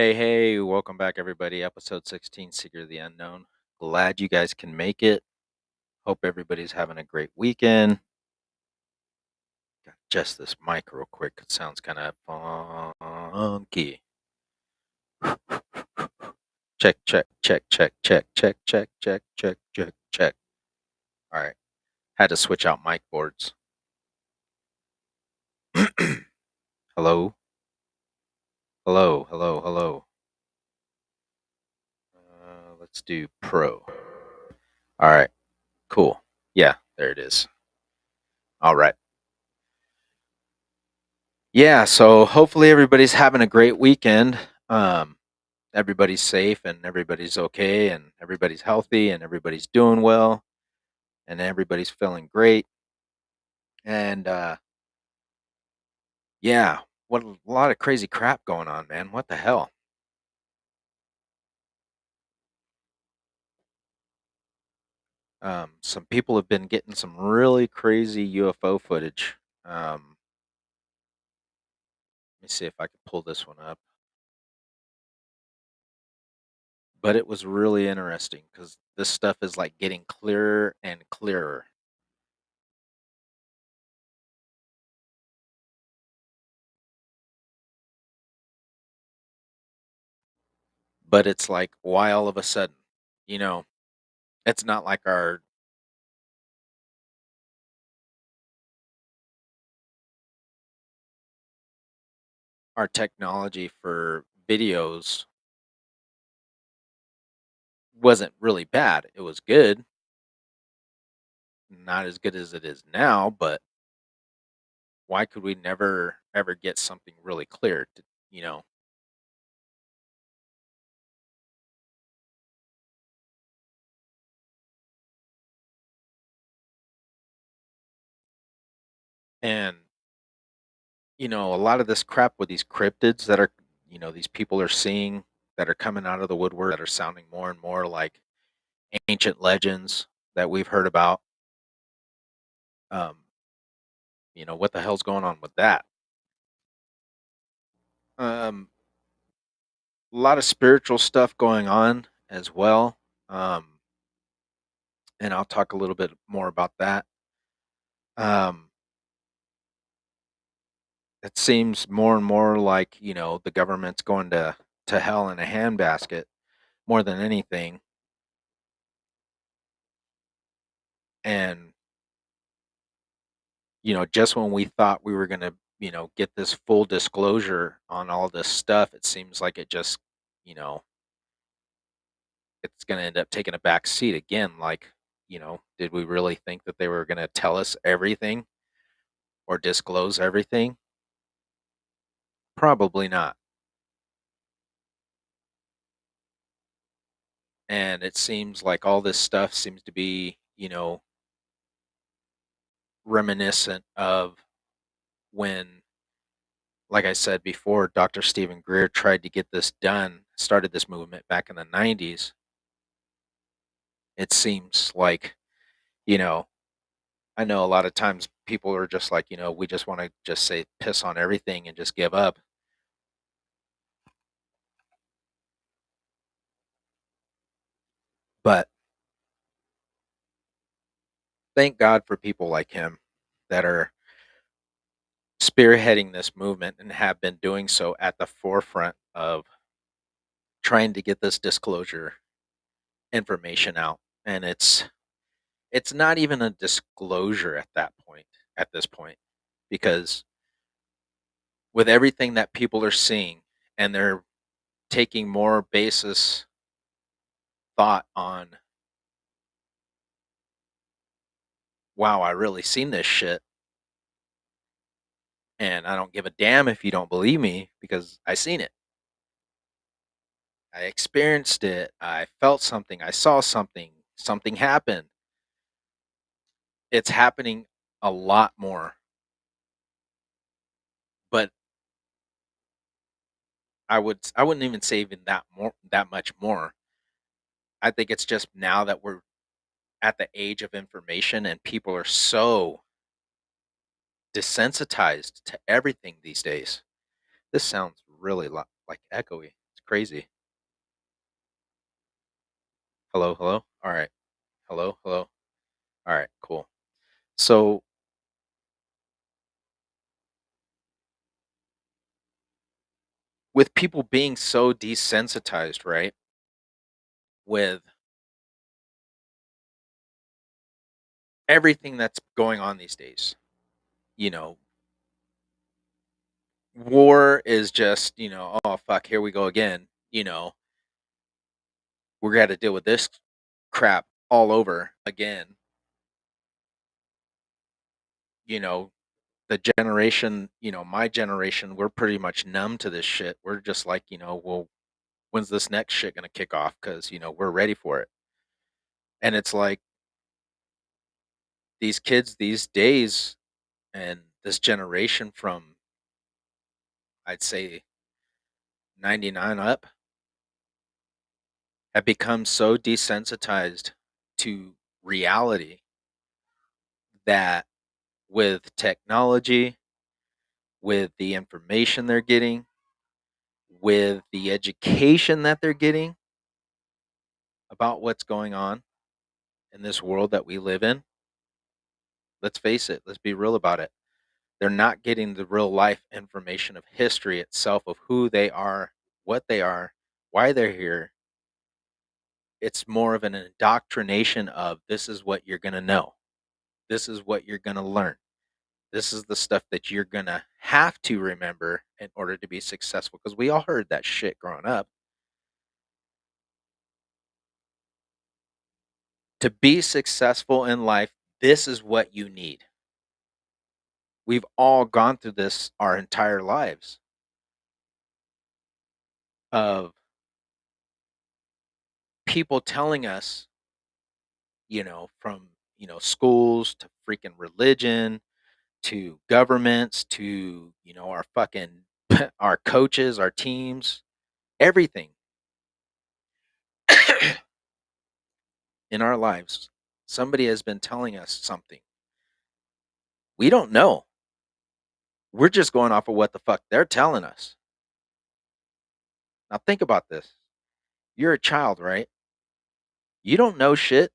Hey, welcome back, everybody. Episode 16, Secret of the Unknown. Glad you guys can make it. Hope everybody's having a great weekend. Got just this mic real quick. It sounds kind of funky. Check, check, check, check, check, check, check, check, check, check, check. All right. Had to switch out mic boards. Hello? Hello, hello, hello. Let's do pro. All right. Cool. Yeah, there it is. All right. Yeah, so hopefully everybody's having a great weekend. Um, everybody's safe and everybody's okay and everybody's healthy and everybody's doing well and everybody's feeling great. And yeah, what a lot of crazy crap going on, man. What the hell? Some people have been getting some really crazy UFO footage. Let me see if I can pull this one up. But it was really interesting because this stuff is like getting clearer and clearer. But it's like, why all of a sudden? You know, it's not like our technology for videos wasn't really bad. It was good, not as good as it is now, but why could we never ever get something really clear to, you know? And a lot of this crap with these cryptids that are, these people are seeing that are coming out of the woodwork that are sounding more and more like ancient legends that we've heard about. Um, what the hell's going on with that? Um, a lot of spiritual stuff going on as well. Um, and I'll talk a little bit more about that. Um, it seems more and more like the government's going to hell in a handbasket more than anything, and just when we thought we were going to get this full disclosure on all this stuff, it seems like it just you know it's going to end up taking a back seat again. Like, did we really think that they were going to tell us everything or disclose everything? Probably not. And it seems like all this stuff seems to be reminiscent of when, like I said before, Dr. Stephen Greer tried to get this done, started this movement back in the 90s. It seems like, you know, I know a lot of times people are just like, we just want to just say piss on everything and just give up. But thank God for people like him that are spearheading this movement and have been doing so at the forefront of trying to get this disclosure information out. And it's not even a disclosure at this point, because with everything that people are seeing and they're taking more basis thought on, wow, I really seen this shit, and I don't give a damn if you don't believe me because I seen it. I experienced it. I felt something. I saw something. Something happened. It's happening a lot more. But I wouldn't even say even that much more. I think it's just now that we're at the age of information and people are so desensitized to everything these days. This sounds really like echoey. It's crazy. Hello, hello. All right. Hello, hello. All right, cool. So, with people being so desensitized, right? With everything that's going on these days, you know, war is just, oh fuck, here we go again. We're gonna deal with this crap all over again. You know, the generation, my generation, we're pretty much numb to this shit. We're just like, well, when's this next shit gonna kick off? Because we're ready for it. And it's like these kids these days and this generation from, I'd say, 99 up, have become so desensitized to reality that with technology, with the information they're getting, with the education that they're getting about what's going on in this world that we live in, let's face it, let's be real about it. They're not getting the real life information of history itself, of who they are, what they are, why they're here. It's more of an indoctrination of this is what you're going to know. This is what you're going to learn. This is the stuff that you're going to have to remember in order to be successful. Because we all heard that shit growing up. To be successful in life, this is what you need. We've all gone through this our entire lives of people telling us, from, schools to freaking religion to governments to, our fucking our coaches, our teams, everything in our lives. Somebody has been telling us something. We don't know. We're just going off of what the fuck they're telling us. Now think about this. You're a child, right? You don't know shit.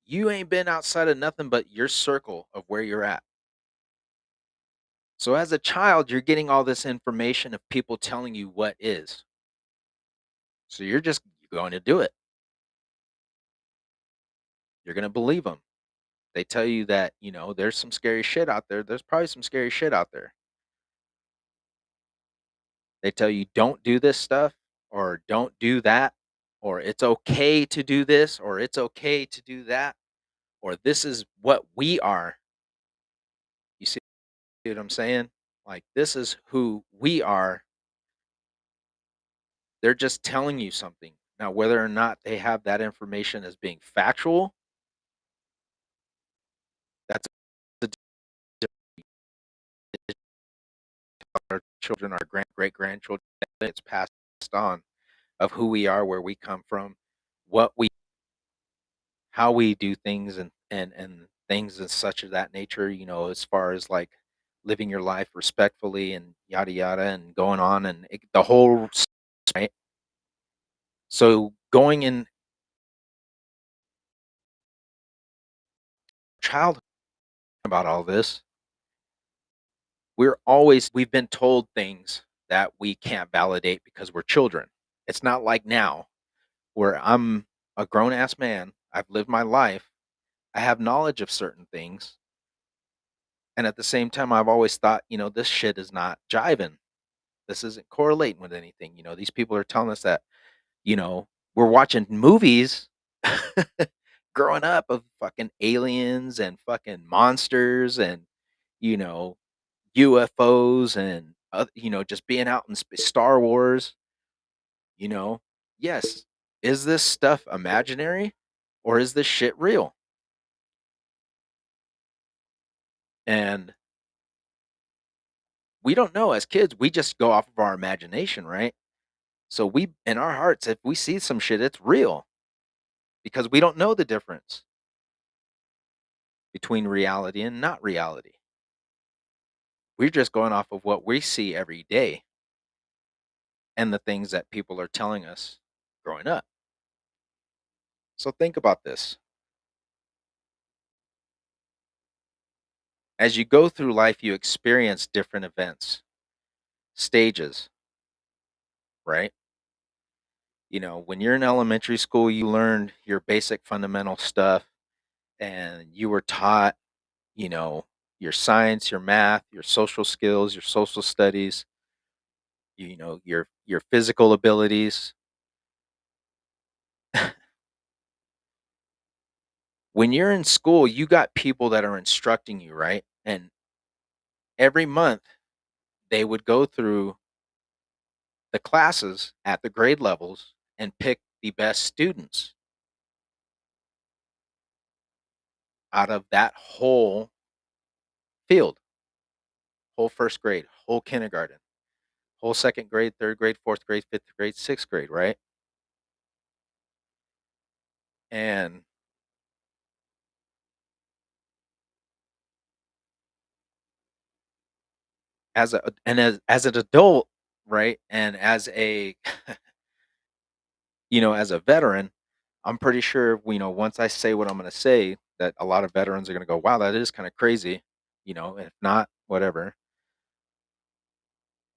You ain't been outside of nothing but your circle of where you're at. So as a child, you're getting all this information of people telling you what is. So you're just going to do it. You're going to believe them. They tell you that, there's some scary shit out there. There's probably some scary shit out there. They tell you don't do this stuff or don't do that, or it's okay to do this or it's okay to do that, or this is what we are. You see what I'm saying? Like, this is who we are. They're just telling you something. Now, whether or not they have that information as being factual, that's the our children, our great grandchildren, it's passed on of who we are, where we come from, what we, how we do things, and things of such of that nature. As far as like living your life respectfully and yada yada, and going on and the whole right. So going in childhood about all this, we've been told things that we can't validate because we're children. It's not like now where I'm a grown ass man. I've lived my life. I have knowledge of certain things. And at the same time, I've always thought, this shit is not jiving. This isn't correlating with anything. These people are telling us that, you know, we're watching movies growing up of fucking aliens and fucking monsters and, you know, UFOs and, just being out in Star Wars, you know. Yes. Is this stuff imaginary or is this shit real? And we don't know as kids. We just go off of our imagination, right? So we, in our hearts, if we see some shit, it's real because we don't know the difference between reality and not reality. We're just going off of what we see every day. and the things that people are telling us growing up. So think about this. As you go through life, you experience different events, stages, right? When you're in elementary school, you learned your basic fundamental stuff and you were taught, you know, your science, your math, your social skills, your social studies, your physical abilities. When you're in school, you got people that are instructing you, right? And every month they would go through the classes at the grade levels and pick the best students out of that whole field, whole first grade, whole kindergarten, whole second grade, third grade, fourth grade, fifth grade, sixth grade, right? And as an adult, right? And as a veteran, I'm pretty sure, once I say what I'm going to say, that a lot of veterans are going to go, "Wow, that is kind of crazy." If not, whatever.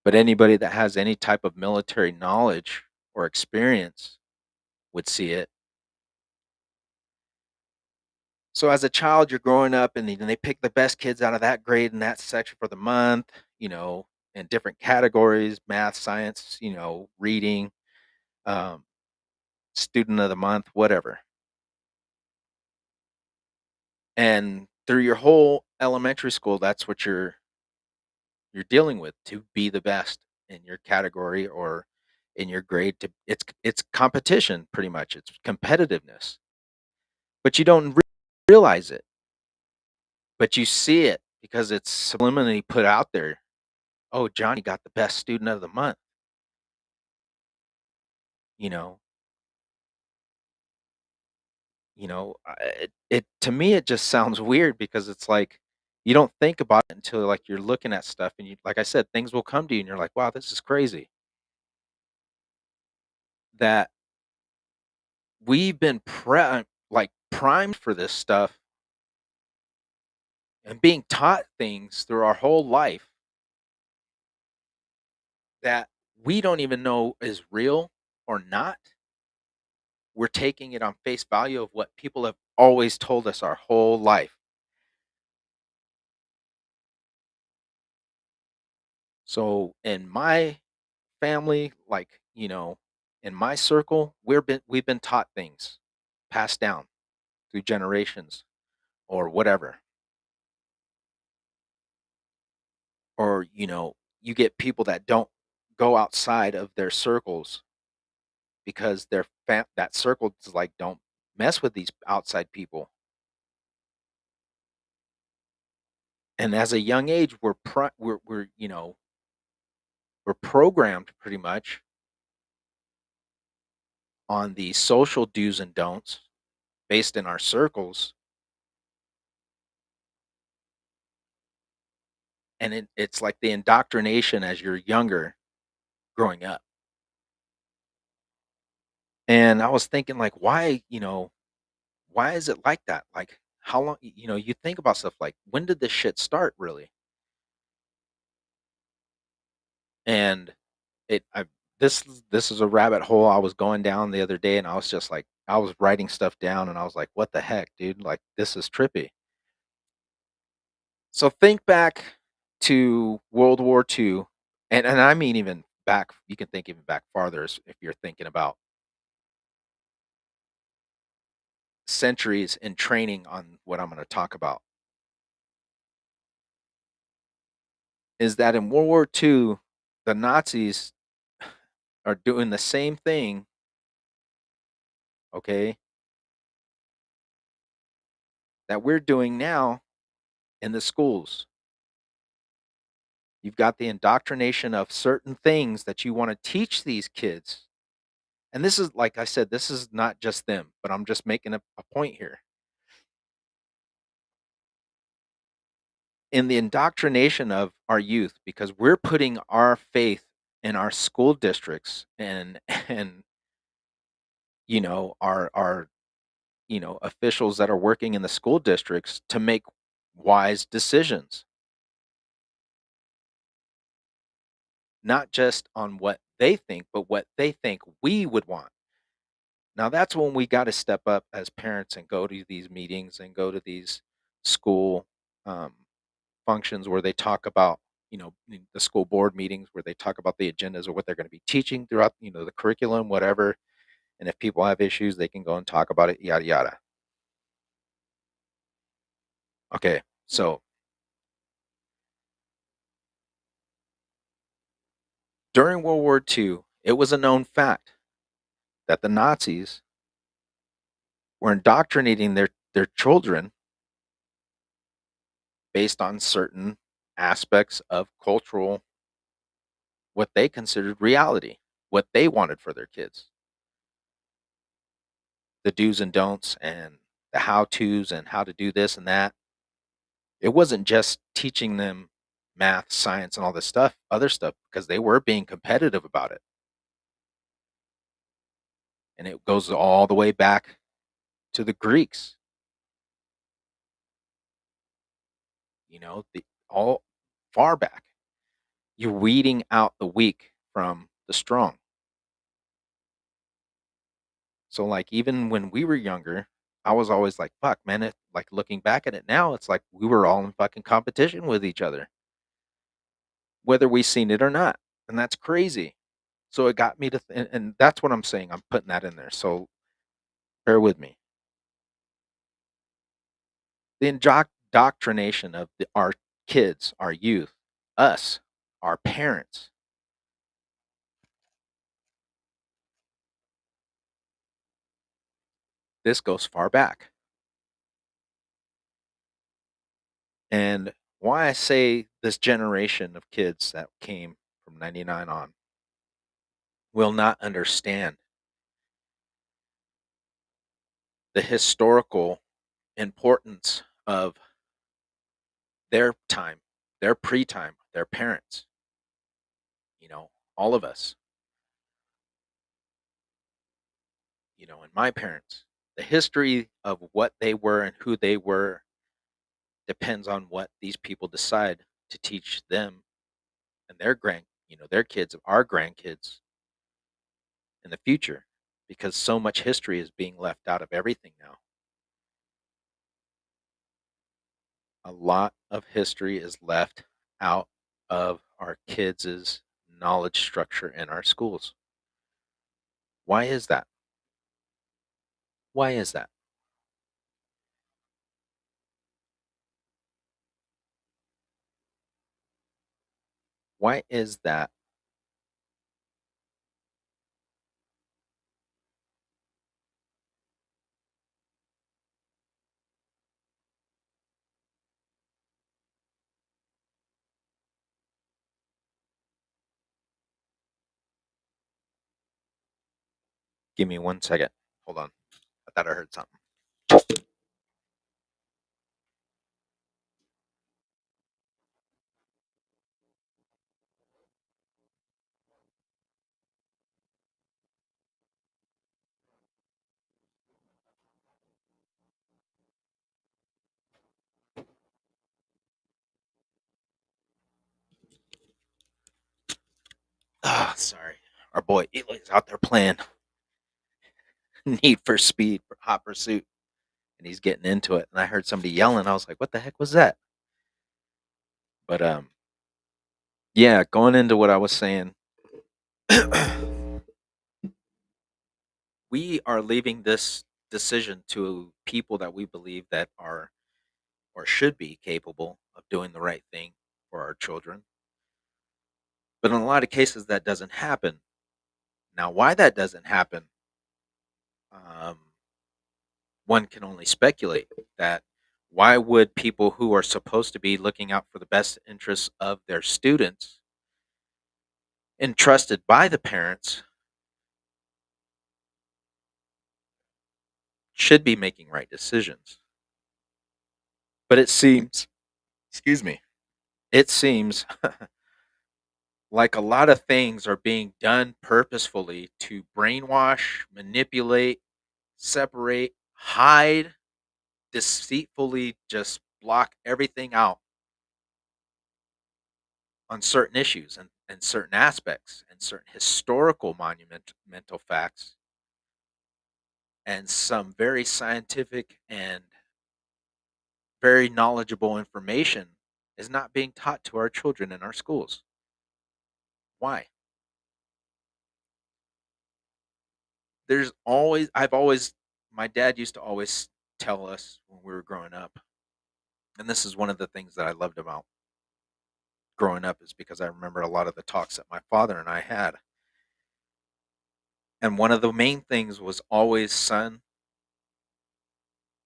But anybody that has any type of military knowledge or experience would see it. So as a child, you're growing up and then they pick the best kids out of that grade and that section for the month, in different categories, math, science, reading, um, student of the month, whatever. And through your whole elementary school, that's what you're dealing with to be the best in your category or in your grade. It's competition, pretty much. It's competitiveness, but you don't realize it, but you see it because it's subliminally put out there. Oh, Johnny got the best student of the month. you know it to me, it just sounds weird because it's like you don't think about it until, like, you're looking at stuff and, like I said, things will come to you and you're like, wow, this is crazy that we've been primed for this stuff and being taught things through our whole life that we don't even know is real or not. We're taking it on face value of what people have always told us our whole life. So in my family, like, in my circle, we've been taught things passed down through generations or whatever. Or, you get people that don't go outside of their circles because that circle is like, don't mess with these outside people. And as a young age, we're programmed pretty much on the social do's and don'ts based in our circles, and it's like the indoctrination as you're younger growing up. And I was thinking, like, why is it like that? Like, how long, you think about stuff like, when did this shit start really? And it I this is a rabbit hole I was going down the other day, and I was just like, I was writing stuff down and I was like, what the heck, dude? Like, this is trippy. So think back to World War II, and I mean, even back, you can think even back farther, if you're thinking about centuries in training on what I'm going to talk about. Is that in World War II, the Nazis are doing the same thing, okay, that we're doing now in the schools. You've got the indoctrination of certain things that you want to teach these kids. And this is, like I said, this is not just them, but I'm just making a point here. In the indoctrination of our youth, because we're putting our faith in our school districts and our officials that are working in the school districts to make wise decisions, not just on what they think, but what they think we would want. Now that's when we got to step up as parents and go to these meetings and go to these school um, functions where they talk about, the school board meetings where they talk about the agendas or what they're going to be teaching throughout, the curriculum, whatever. And if people have issues, they can go and talk about it, yada, yada. Okay. So during World War II, it was a known fact that the Nazis were indoctrinating their children based on certain aspects of cultural, what they considered reality, what they wanted for their kids, the do's and don'ts and the how to's and how to do this and that. It wasn't just teaching them math, science, and all this stuff, other stuff, because they were being competitive about it. And it goes all the way back to the Greeks, all far back. You're weeding out the weak from the strong. So, like, even when we were younger, I was always like, fuck, man, like looking back at it now, it's like we were all in fucking competition with each other, whether we seen it or not. And that's crazy. So it got me to, and that's what I'm saying. I'm putting that in there. So bear with me. The indoctrination of our kids, our youth, us, our parents, this goes far back. And why I say this generation of kids that came from 99 on will not understand the historical importance of their time, their pre time, their parents, all of us, and my parents. The history of what they were and who they were depends on what these people decide to teach them and their kids, our grandkids in the future, because so much history is being left out of everything now. A lot of history is left out of our kids' knowledge structure in our schools. Why is that? Why is that? Why is that? Give me 1 second. Hold on. I thought I heard something. Ah, sorry. Our boy Eli's out there playing Need for Speed for Hot Pursuit, and he's getting into it. And I heard somebody yelling. I was like, "What the heck was that?" But yeah, going into what I was saying, we are leaving this decision to people that we believe that are or should be capable of doing the right thing for our children. But in a lot of cases, that doesn't happen. Now, why that doesn't happen, um, one can only speculate. That why would people who are supposed to be looking out for the best interests of their students, entrusted by the parents, should be making right decisions? But it seems, excuse me, it seems like a lot of things are being done purposefully to brainwash, manipulate, separate, hide, deceitfully just block everything out on certain issues and certain aspects and certain historical monumental facts and some very scientific and very knowledgeable information is not being taught to our children in our schools. Why? I've always, my dad used to always tell us when we were growing up, and this is one of the things that I loved about growing up is because I remember a lot of the talks that my father and I had. And one of the main things was always, son,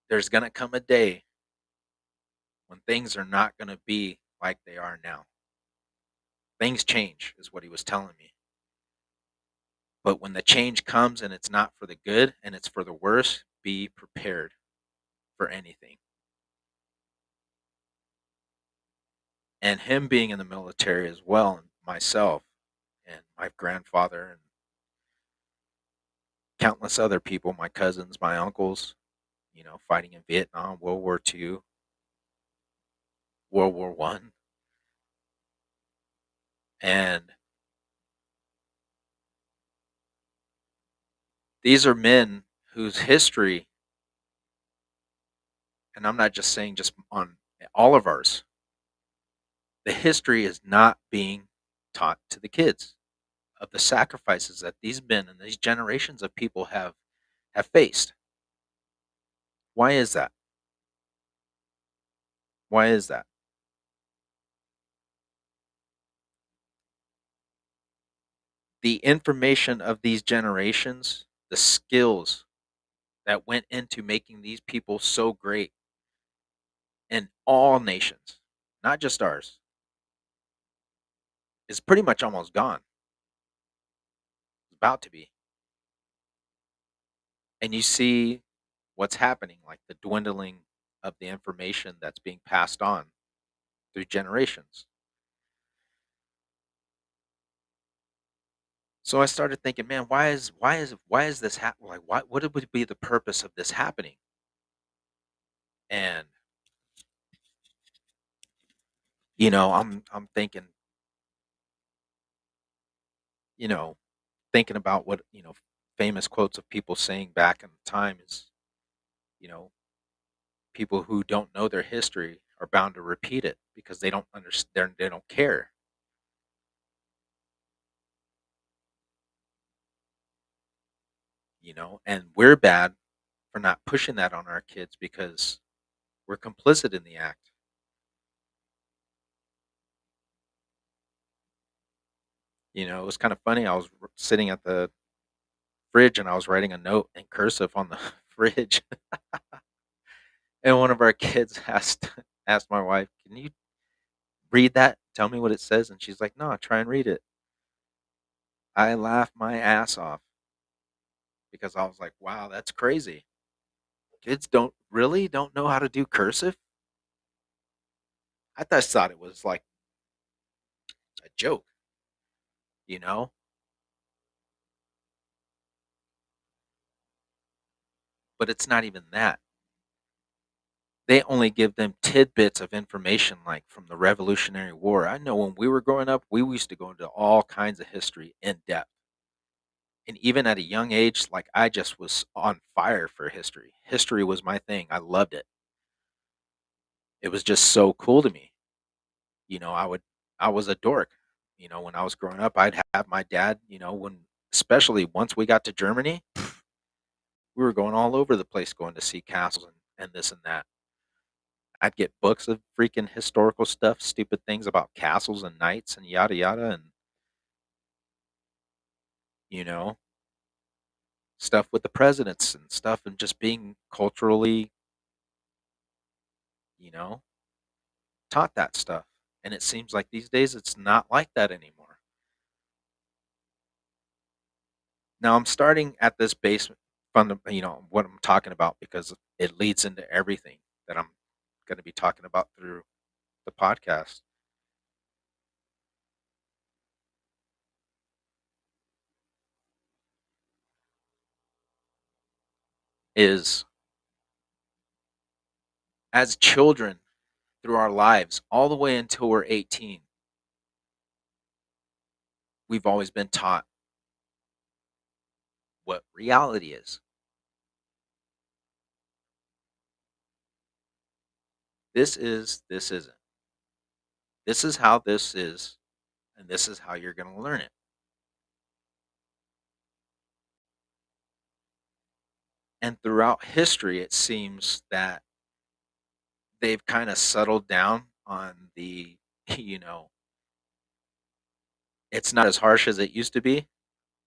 there's going to come a day when things are not going to be like they are now. Things change, is what he was telling me. But when the change comes and it's not for the good and it's for the worse, be prepared for anything. And him being in the military as well, and myself, and my grandfather, and countless other people, my cousins, my uncles, fighting in Vietnam, World War II, World War One, and these are men whose history, and I'm not just saying just on all of ours, the history is not being taught to the kids of the sacrifices that these men and these generations of people have faced. Why is that? Why is that? The information of these generations, the skills that went into making these people so great in all nations, not just ours, is pretty much almost gone. It's about to be. And you see what's happening, like the dwindling of the information that's being passed on through generations. So I started thinking, man, why is this happening? Like, what would be the purpose of this happening? And I'm thinking, you know, thinking about what famous quotes of people saying back in the time is, you know, people who don't know their history are bound to repeat it because they don't understand, they don't care, and we're bad for not pushing that on our kids because we're complicit in the act. It was kind of funny. I was sitting at the fridge and I was writing a note in cursive on the fridge, and one of our kids asked my wife, "Can you read that? Tell me what it says." And she's like, "No, try and read it." I laughed my ass off because I was like, "Wow, that's crazy. Kids don't know how to do cursive." I just thought it was like a joke, you know, but it's not even that. They only give them tidbits of information like from the Revolutionary War. I know when we were growing up, we used to go into all kinds of history in depth. And even at a young age, like I just was on fire for history. History was my thing. I loved it. It was just so cool to me. I was a dork. When I was growing up, I'd have my dad, especially once we got to Germany, we were going all over the place going to see castles and this and that. I'd get books of freaking historical stuff, stupid things about castles and knights and yada yada, and you know stuff with the presidents and stuff, and just being culturally, you know taught that stuff. And it seems like these days it's not like that anymore. Now I'm starting at this basement what I'm talking about because it leads into everything that I'm going to be talking about through the podcast. is as children through our lives, all the way until we're 18, we've always been taught what reality is. This isn't. This is how this is, and this is how you're going to learn it. And throughout history, it seems that they've kind of settled down on the, you know, it's not as harsh as it used to be.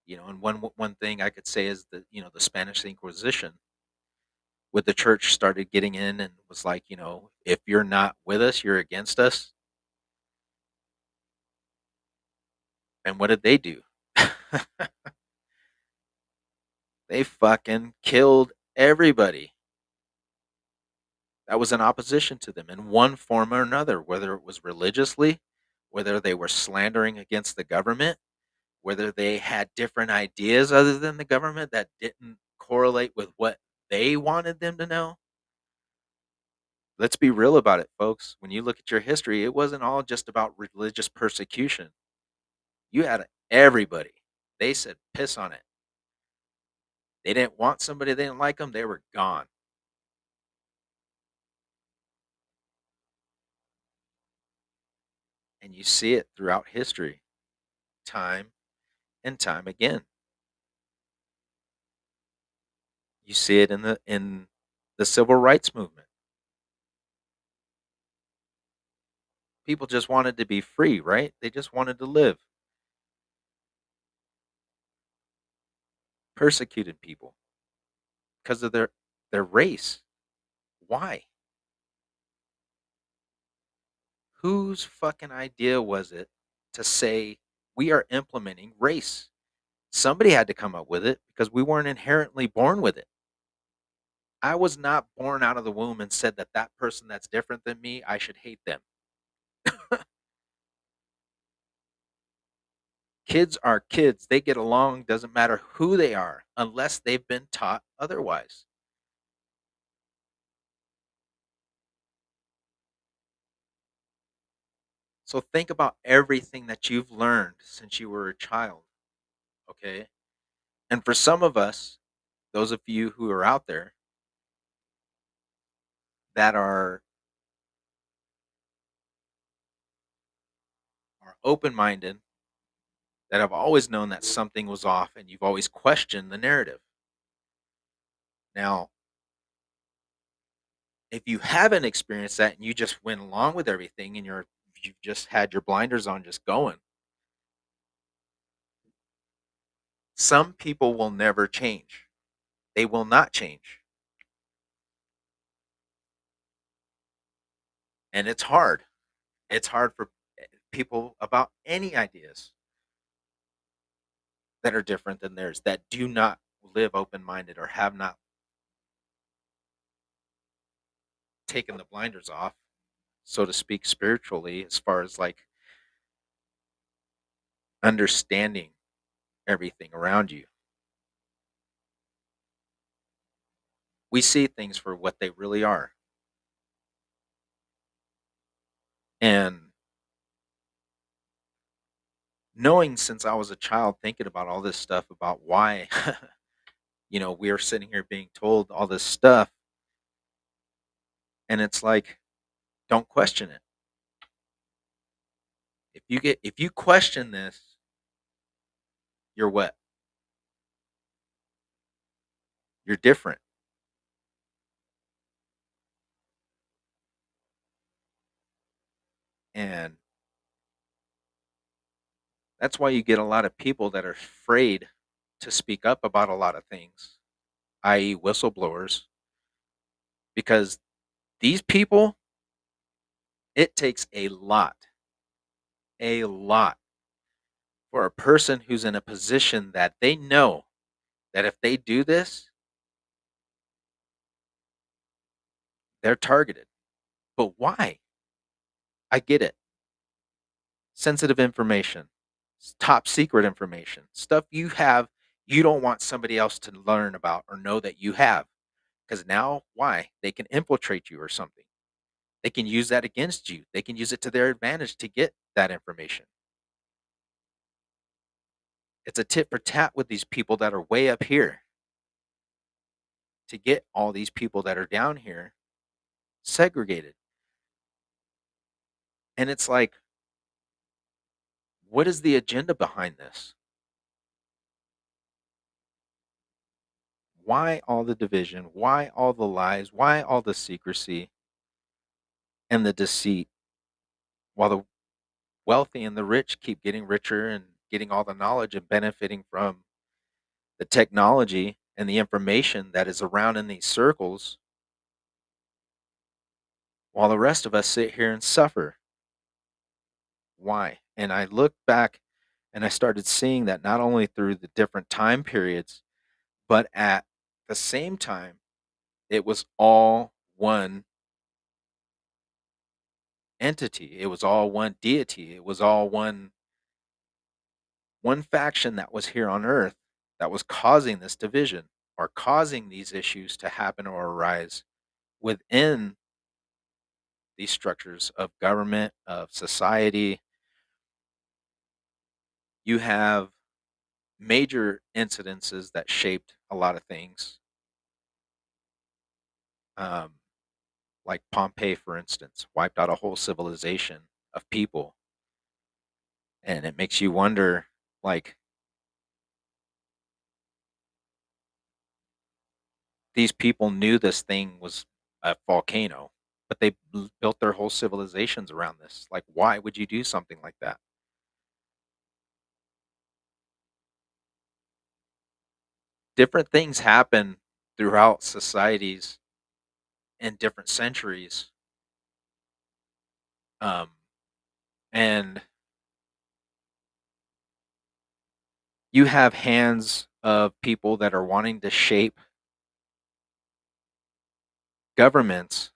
And one thing I could say is that the Spanish Inquisition with the church started getting in and was like, if you're not with us, you're against us. And what did they do? They fucking killed everybody that was in opposition to them in one form or another, whether it was religiously, whether they were slandering against the government, whether they had different ideas other than the government that didn't correlate with what they wanted them to know. Let's be real about it, folks. When you look at your history, it wasn't all just about religious persecution. You had everybody. They said, piss on it. They didn't want somebody, they didn't like them, they were gone. And you see it throughout history, time and time again. You see it in the civil rights movement. People just wanted to be free, right? They just wanted to live. Persecuted people because of their race. Why? Whose fucking idea was it to say we are implementing race? Somebody had to come up with it because we weren't inherently born with it. I was not born out of the womb and said that that person that's different than me, I should hate them. Kids are kids. They get along, doesn't matter who they are, unless they've been taught otherwise. So think about everything that you've learned since you were a child, okay? And for some of us, those of you who are out there that are open-minded, that have always known that something was off and you've always questioned the narrative. Now, if you haven't experienced that and you just went along with everything and you've just had your blinders on just going, some people will never change. They will not change. And it's hard. It's hard for people about any ideas that are different than theirs, that do not live open-minded or have not taken the blinders off, so to speak, spiritually, as far as like understanding everything around you. We see things for what they really are. And knowing since I was a child, thinking about all this stuff about why, we are sitting here being told all this stuff, and it's like, don't question it. If you question this, you're what? You're different. And that's why you get a lot of people that are afraid to speak up about a lot of things, i.e., whistleblowers, because these people, it takes a lot for a person who's in a position that they know that if they do this, they're targeted. But why? I get it. Sensitive information, top secret information, stuff you have, you don't want somebody else to learn about or know that you have. Because now, why? They can infiltrate you or something. They can use that against you. They can use it to their advantage to get that information. It's a tit for tat with these people that are way up here to get all these people that are down here segregated. And it's like, what is the agenda behind this? Why all the division? Why all the lies? Why all the secrecy and the deceit while the wealthy and the rich keep getting richer and getting all the knowledge and benefiting from the technology and the information that is around in these circles, while the rest of us sit here and suffer? Why? And I look back and I started seeing that not only through the different time periods, but at the same time, it was all one entity. It was all one deity. It was all one faction that was here on earth that was causing this division or causing these issues to happen or arise within these structures of government, of society. You have major incidences that shaped a lot of things, um, like Pompeii, for instance, wiped out a whole civilization of people. And it makes you wonder, like, these people knew this thing was a volcano, but they built their whole civilizations around this. Like, why would you do something like that? Different things happen throughout societies in different centuries. Um, and you have hands of people that are wanting to shape governments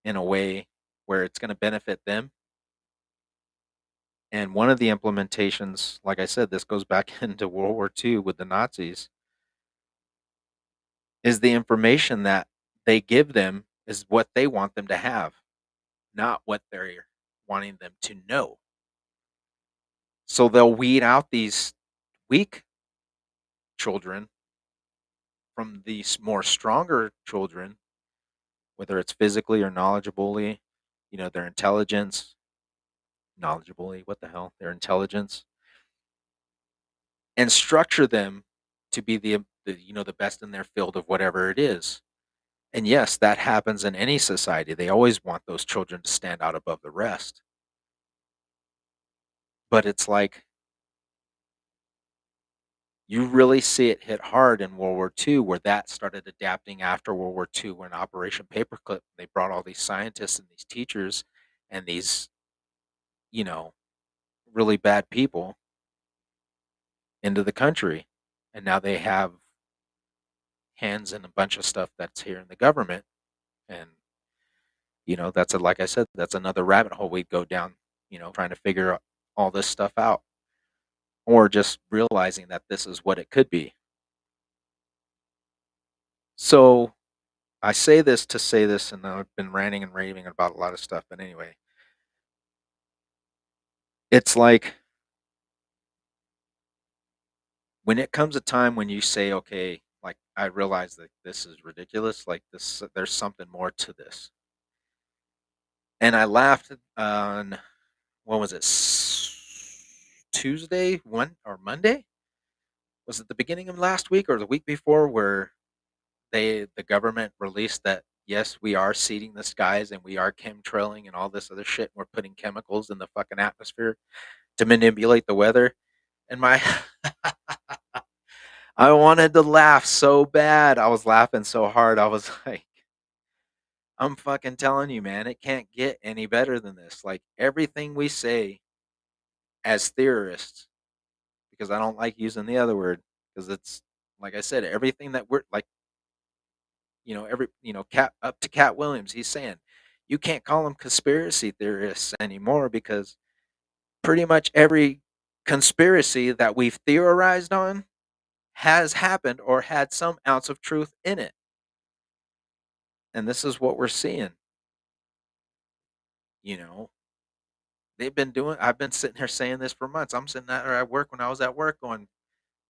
in a way where it's going to benefit them. And one of the implementations, like I said, this goes back into World War II with the Nazis, is the information that they give them is what they want them to have, not what they're wanting them to know. So they'll weed out these weak children from these more stronger children, whether it's physically or knowledgeably, their intelligence, knowledgeably, what the hell, their intelligence, and structure them to be the best in their field of whatever it is. And yes, that happens in any society. They always want those children to stand out above the rest. But it's like you really see it hit hard in World War II, where that started adapting after World War II, when Operation Paperclip, they brought all these scientists and these teachers and these, you know, really bad people into the country. And now they have hands in a bunch of stuff that's here in the government. And, that's like I said, that's another rabbit hole we'd go down, trying to figure all this stuff out, or just realizing that this is what it could be. So I say this to say this, and I've been ranting and raving about a lot of stuff. But anyway, it's like when it comes a time when you say, okay, like, I realize that this is ridiculous, like, there's something more to this. And I laughed on, what was it, Tuesday, one or Monday? Was it the beginning of last week or the week before, where the government released that yes, we are seeding the skies and we are chemtrailing and all this other shit, and we're putting chemicals in the fucking atmosphere to manipulate the weather. And my I wanted to laugh so bad. I was laughing so hard. I was like, I'm fucking telling you, man, it can't get any better than this. Like, everything we say as theorists, because I don't like using the other word, because it's, like I said, everything that we're like, Cat, up to Cat Williams, he's saying you can't call them conspiracy theorists anymore, because pretty much every conspiracy that we've theorized on has happened or had some ounce of truth in it. And this is what we're seeing. You know, I've been sitting here saying this for months. I'm sitting there at work when I was at work going,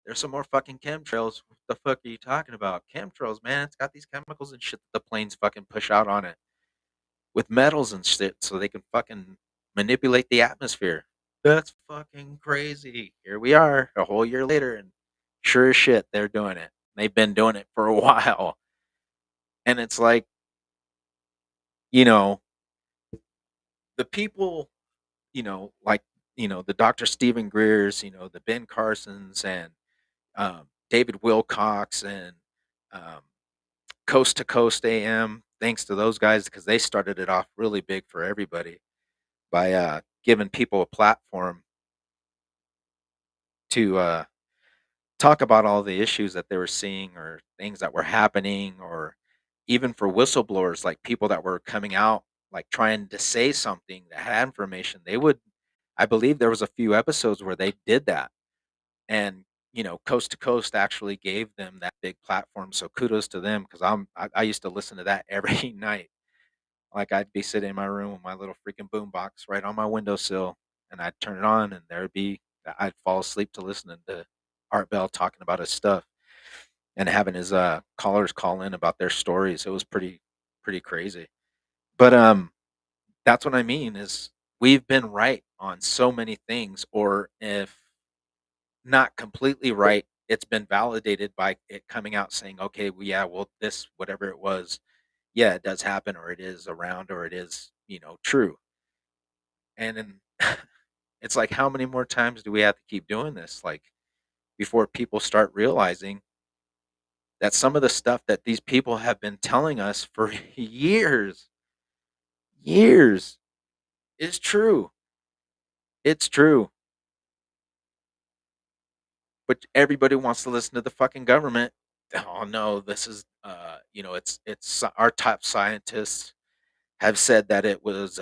there's some more fucking chemtrails. What the fuck are you talking about? Chemtrails, man. It's got these chemicals and shit that the planes fucking push out on it with metals and shit so they can fucking manipulate the atmosphere. That's fucking crazy. Here we are a whole year later, and sure as shit, they're doing it. They've been doing it for a while. And it's like, you know, the people, like, the Dr. Stephen Greers, the Ben Carsons and David Wilcox and um, Coast to Coast AM, thanks to those guys because they started it off really big for everybody by giving people a platform to talk about all the issues that they were seeing or things that were happening, or even for whistleblowers, like people that were coming out, like trying to say something that had information. I believe there was a few episodes where they did that. And, Coast to Coast actually gave them that big platform. So kudos to them because I used to listen to that every night. Like I'd be sitting in my room with my little freaking boombox right on my windowsill, and I'd turn it on, and I'd fall asleep to listening to Art Bell talking about his stuff and having his callers call in about their stories. It was pretty crazy. But that's what I mean is we've been right on so many things, or if not completely right, it's been validated by it coming out saying, okay, well, yeah, well, this whatever it was, yeah, it does happen, or it is around, or it is, true. And then it's like, how many more times do we have to keep doing this? Like before people start realizing that some of the stuff that these people have been telling us for years is true. It's true. But everybody wants to listen to the fucking government. Oh no, this is it's our top scientists have said that it was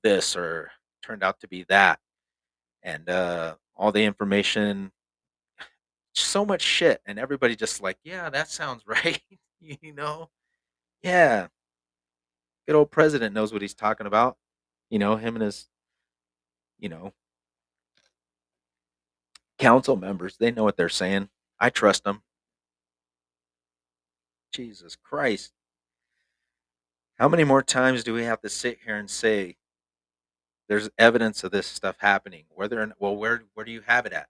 this or turned out to be that. And all the information, so much shit, and everybody just like, yeah, that sounds right. you know? Yeah. Good old president knows what he's talking about. Him and his, you know, council members, they know what they're saying. I trust them. Jesus Christ. How many more times do we have to sit here and say there's evidence of this stuff happening? Where do you have it at?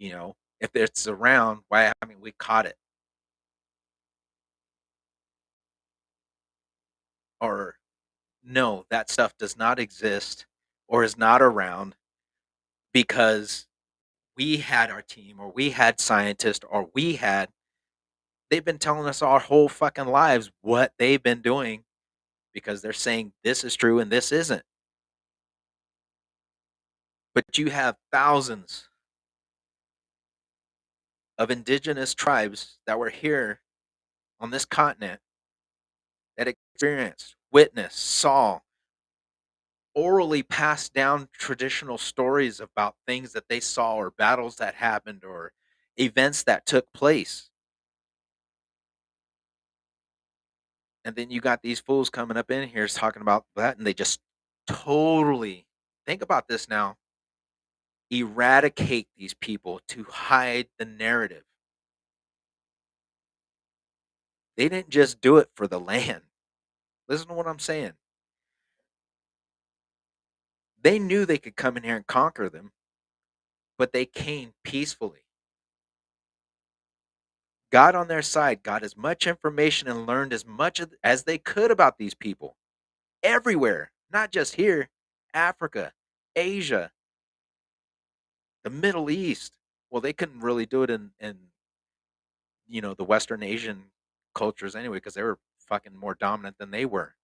If it's around, why haven't we caught it? Or no, that stuff does not exist or is not around because we had our team or we had scientists or they've been telling us our whole fucking lives what they've been doing because they're saying this is true and this isn't. But you have thousands of indigenous tribes that were here on this continent that experienced, witnessed, saw, orally passed down traditional stories about things that they saw or battles that happened or events that took place. And then you got these fools coming up in here talking about that, and they just totally think about this now, eradicate these people to hide the narrative. They didn't just do it for the land. Listen to what I'm saying. They knew they could come in here and conquer them, but they came peacefully. Got on their side, got as much information and learned as much as they could about these people everywhere, not just here, Africa, Asia, the Middle East. Well, they couldn't really do it in the Western Asian cultures anyway because they were fucking more dominant than they were.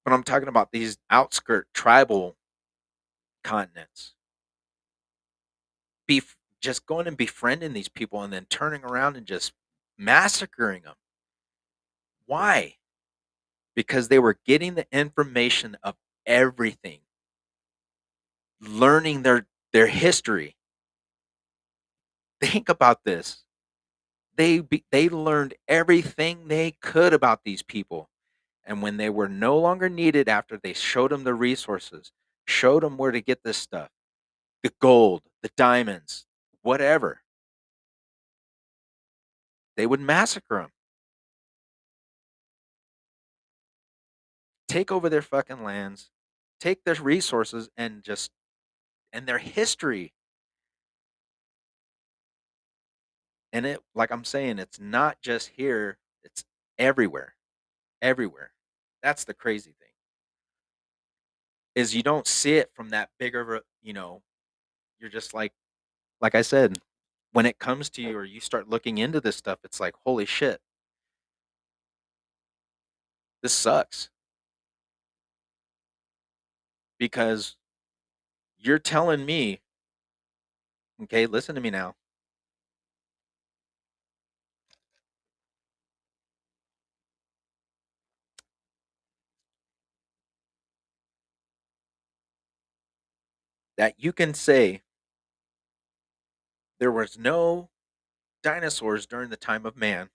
But I'm talking about these outskirt tribal continents. Just going and befriending these people and then turning around and just massacring them. Why? Because they were getting the information of everything, learning their history, Think about this. They learned everything they could about these people. And when they were no longer needed after they showed them the resources, showed them where to get this stuff, the gold, the diamonds, whatever, they would massacre them, take over their fucking lands, take their resources and their history. And it, like I'm saying, it's not just here, it's everywhere. Everywhere. That's the crazy thing. Is you don't see it from that bigger of a, you're just like I said, when it comes to you or you start looking into this stuff, it's like, holy shit, this sucks. Because you're telling me, okay, listen to me now, that you can say there was no dinosaurs during the time of man,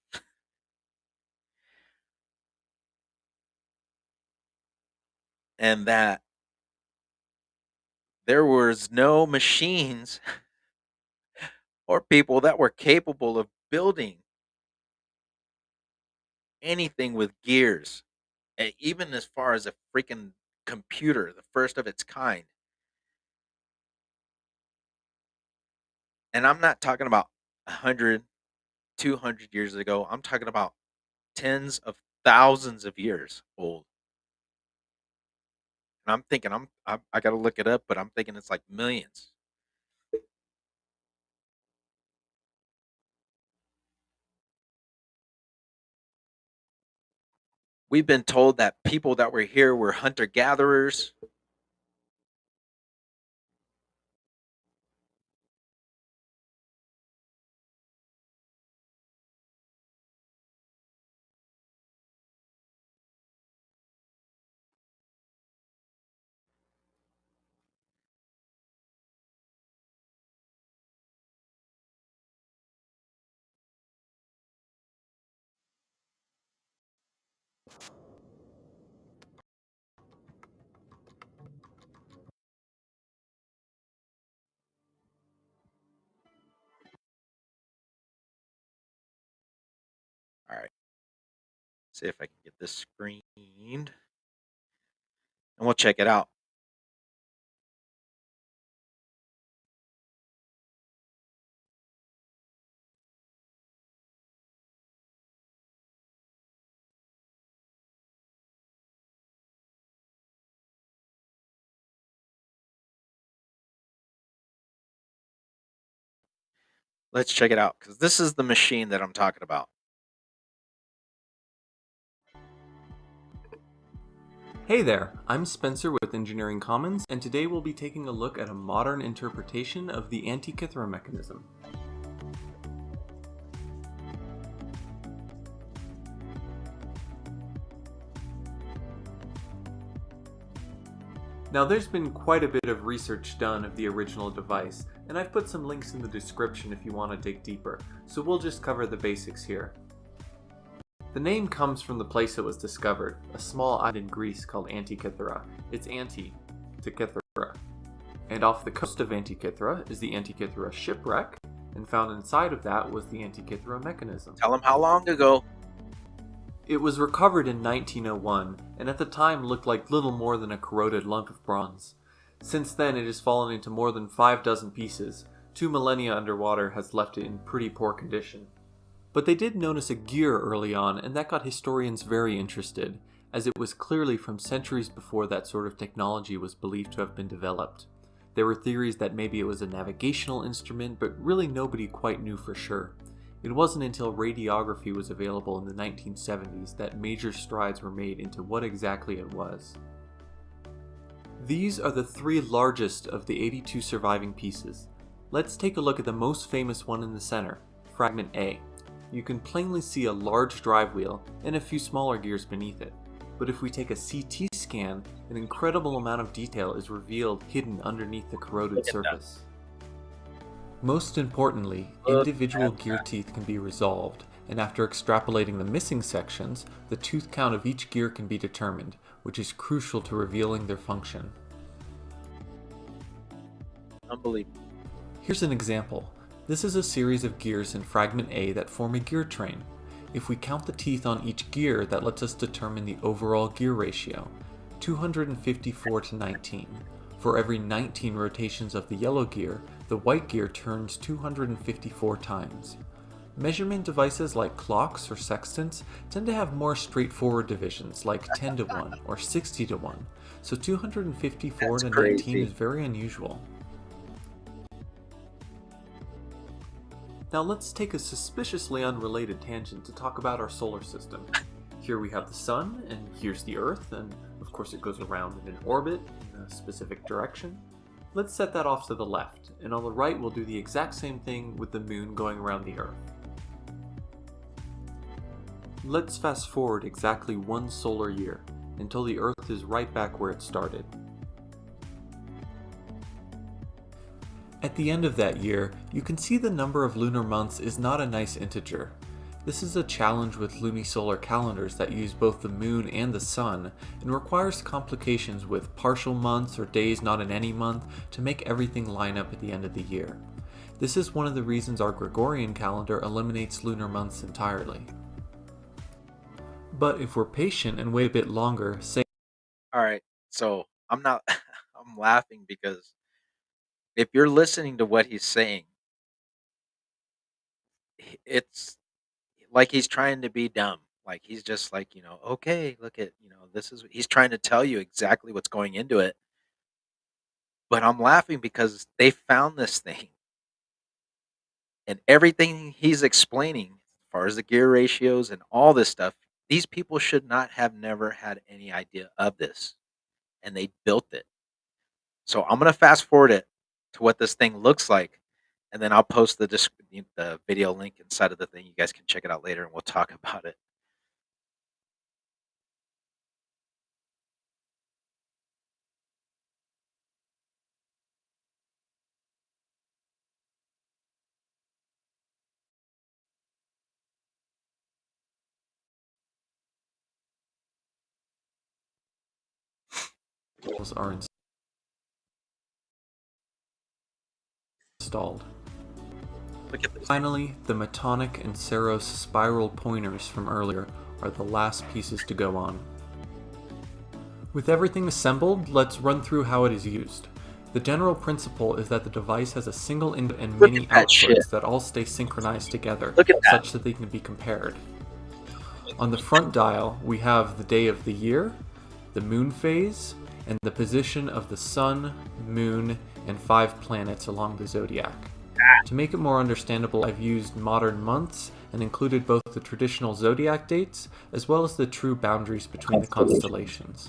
and that there was no machines or people that were capable of building anything with gears, even as far as a freaking computer, the first of its kind. And I'm not talking about 100, 200 years ago. I'm talking about tens of thousands of years old. And I'm thinking, I got to look it up, but I'm thinking it's like millions. We've been told that people that were here were hunter gatherers. All right, see if I can get this screened, and we'll check it out. Let's check it out because this is the machine that I'm talking about. Hey there, I'm Spencer with Engineering Commons, and today we'll be taking a look at a modern interpretation of the Antikythera mechanism. Now there's been quite a bit of research done of the original device, and I've put some links in the description if you want to dig deeper, so we'll just cover the basics here. The name comes from the place it was discovered, a small island in Greece called Antikythera. It's anti to Kythera. And off the coast of Antikythera is the Antikythera shipwreck, and found inside of that was the Antikythera mechanism. Tell them how long ago. It was recovered in 1901, and at the time looked like little more than a corroded lump of bronze. Since then it has fallen into more than 6 pieces. 2 millennia underwater has left it in pretty poor condition. But they did notice a gear early on, and that got historians very interested, as it was clearly from centuries before that sort of technology was believed to have been developed. There were theories that maybe it was a navigational instrument, but really nobody quite knew for sure. It wasn't until radiography was available in the 1970s that major strides were made into what exactly it was. These are the 3 largest of the 82 surviving pieces. Let's take a look at the most famous one in the center, Fragment A. You can plainly see a large drive wheel and a few smaller gears beneath it. But if we take a CT scan, an incredible amount of detail is revealed hidden underneath the corroded surface. Most importantly, Look individual at gear teeth can be resolved, and after extrapolating the missing sections, the tooth count of each gear can be determined, which is crucial to revealing their function. unbelievable. Here's an example. This is a series of gears in fragment A that form a gear train. If we count the teeth on each gear, that lets us determine the overall gear ratio, 254 to 19. For every 19 rotations of the yellow gear, the white gear turns 254 times. Measurement devices like clocks or sextants tend to have more straightforward divisions like 10 to 1 or 60 to 1, so 254 That's to 19 crazy. is very unusual. Now let's take a suspiciously unrelated tangent to talk about our solar system. Here we have the sun, and here's the Earth, and of course it goes around in an orbit in a specific direction. Let's set that off to the left, and on the right we'll do the exact same thing with the moon going around the Earth. Let's fast forward exactly one solar year, until the Earth is right back where it started. At the end of that year, you can see the number of lunar months is not a nice integer. This is a challenge with lunisolar calendars that use both the moon and the sun, and requires complications with partial months or days not in any month to make everything line up at the end of the year. This is one of the reasons our Gregorian calendar eliminates lunar months entirely. But if we're patient and wait a bit longer, say All right. So I'm not, I'm laughing because if you're listening to what he's saying, it's like he's trying to be dumb. Like he's just like, okay, look at, this is, he's trying to tell you exactly what's going into it. But I'm laughing because they found this thing and everything he's explaining, as far as the gear ratios and all this stuff, these people should not have never had any idea of this. And they built it. So I'm gonna fast forward it to what this thing looks like, and then I'll post the video link inside of the thing. You guys can check it out later, and we'll talk about it. are installed. Look at this. Finally, the Metonic and Saros spiral pointers from earlier are the last pieces to go on. With everything assembled, let's run through how it is used. The general principle is that the device has a single input and Look many at that shit. outputs that all stay synchronized together, Look at that. such that they can be compared. On the front dial, we have the day of the year, the moon phase, and the position of the sun, moon, and 5 planets along the zodiac. To make it more understandable, I've used modern months and included both the traditional zodiac dates as well as the true boundaries between the constellations.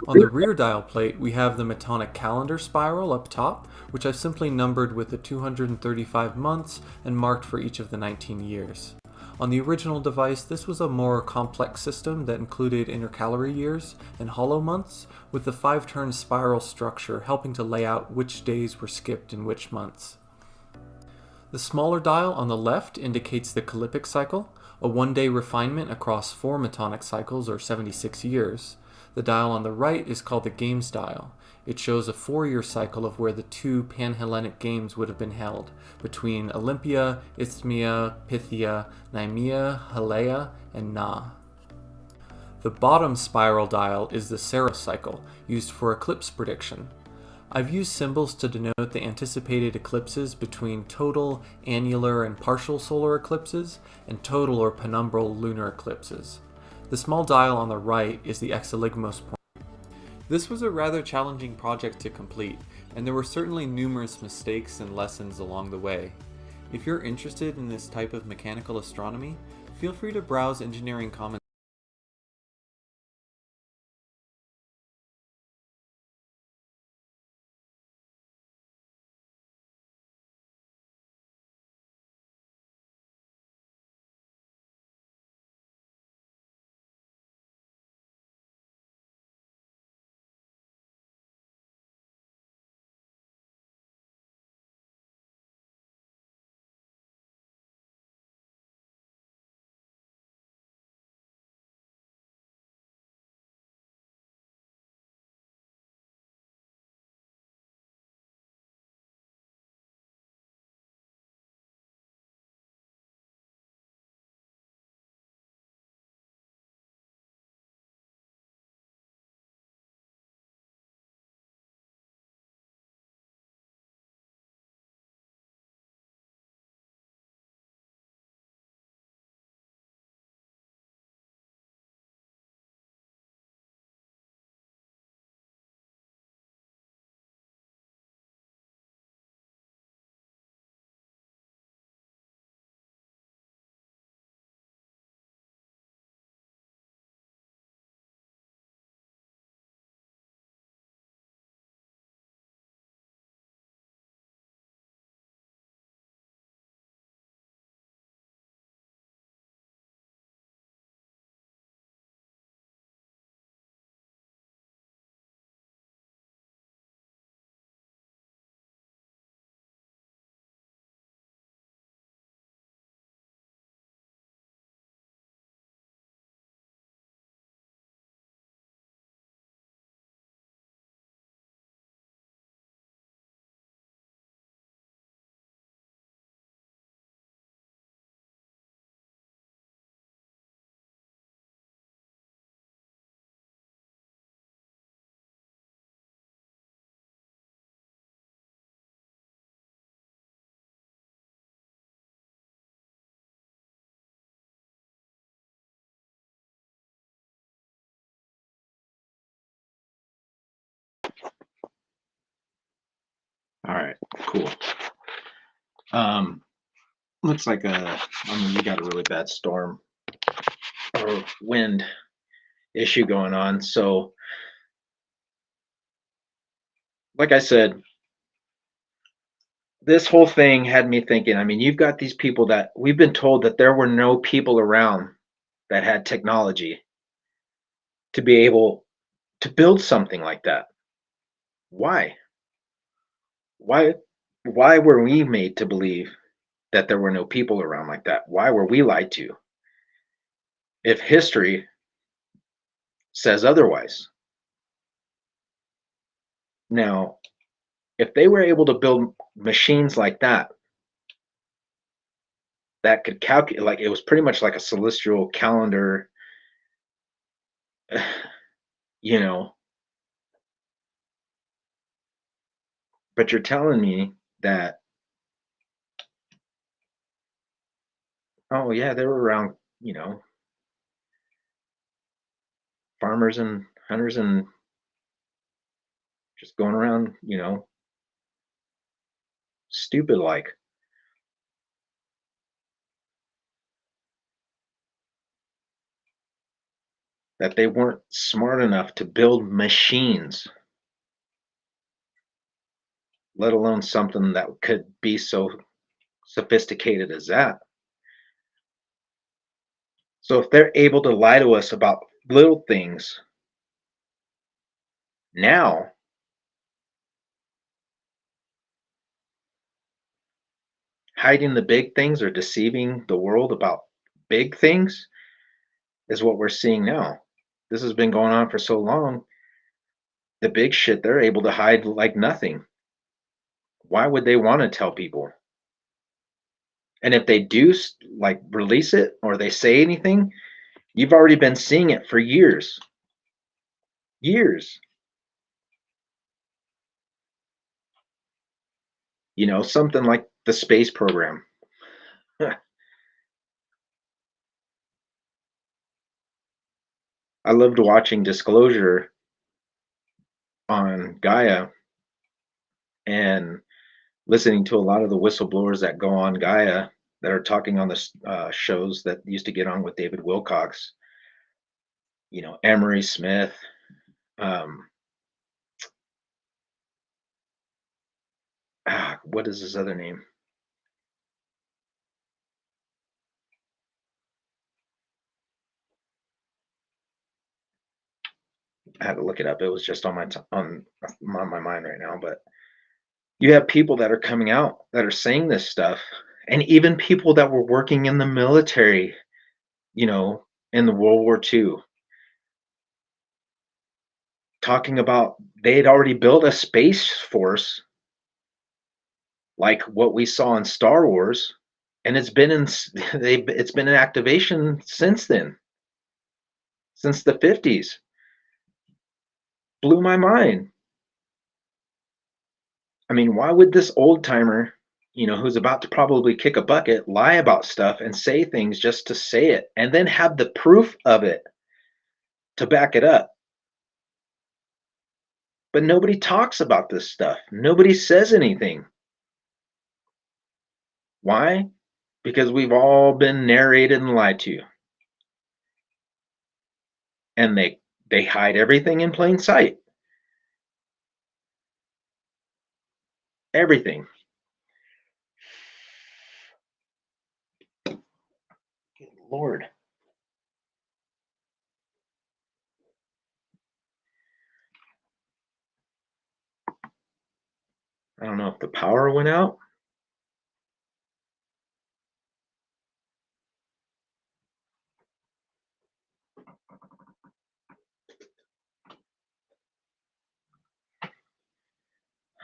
On the rear dial plate, we have the Metonic calendar spiral up top, which I've simply numbered with the 235 months and marked for each of the 19 years. On the original device, this was a more complex system that included intercalary years and hollow months, with the 5-turn spiral structure helping to lay out which days were skipped in which months. The smaller dial on the left indicates the Callippic cycle, a 1-day refinement across 4 Metonic cycles or 76 years. The dial on the right is called the Games dial. It shows a 4-year cycle of where the 2 Pan-Hellenic Games would have been held, between Olympia, Isthmia, Pythia, Nemea, Haleia, and Na. The bottom spiral dial is the Saros cycle, used for eclipse prediction. I've used symbols to denote the anticipated eclipses between total, annular, and partial solar eclipses, and total or penumbral lunar eclipses. The small dial on the right is the Exeligmos point. This was a rather challenging project to complete, and there were certainly numerous mistakes and lessons along the way. If you're interested in this type of mechanical astronomy, feel free to browse engineering comments All right, cool. Um, looks like you got a really bad storm or wind issue going on. So, like I said, this whole thing had me thinking. I mean, you've got these people that we've been told that there were no people around that had technology to be able to build something like that. Why? Why? Why were we made to believe that there were no people around like that? Why were we lied to? If history says otherwise. Now, if they were able to build machines like that could calculate, like it was pretty much like a celestial calendar, you know, but you're telling me that, oh, yeah, they were around, farmers and hunters and just going around, stupid like that they weren't smart enough to build machines, let alone something that could be so sophisticated as that. So if they're able to lie to us about little things now, hiding the big things or deceiving the world about big things is what we're seeing now. This has been going on for so long. The big shit they're able to hide like nothing. Why would they want to tell people? And if they do like release it or they say anything, you've already been seeing it for years. Years. Something like the space program. I loved watching Disclosure on Gaia and listening to a lot of the whistleblowers that go on Gaia that are talking on the shows that used to get on with David Wilcox, Emery Smith, um, what is his other name? I had to look it up. It was just on my mind right now. But you have people that are coming out that are saying this stuff, and even people that were working in the military, in the World War II, talking about they had already built a space force like what we saw in Star Wars, and it's been in activation since then, since the 50s. Blew my mind. I mean, why would this old timer, who's about to probably kick a bucket, lie about stuff and say things just to say it and then have the proof of it to back it up? But nobody talks about this stuff. Nobody says anything. Why? Because we've all been narrated and lied to. And they hide everything in plain sight. Everything. Good Lord. I don't know if the power went out.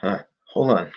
Huh. Hold on.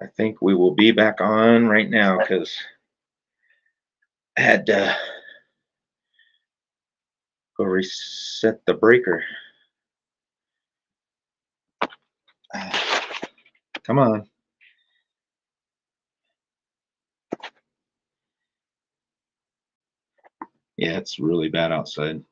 I think we will be back on right now because I had to go reset the breaker. Come on. Yeah, it's really bad outside.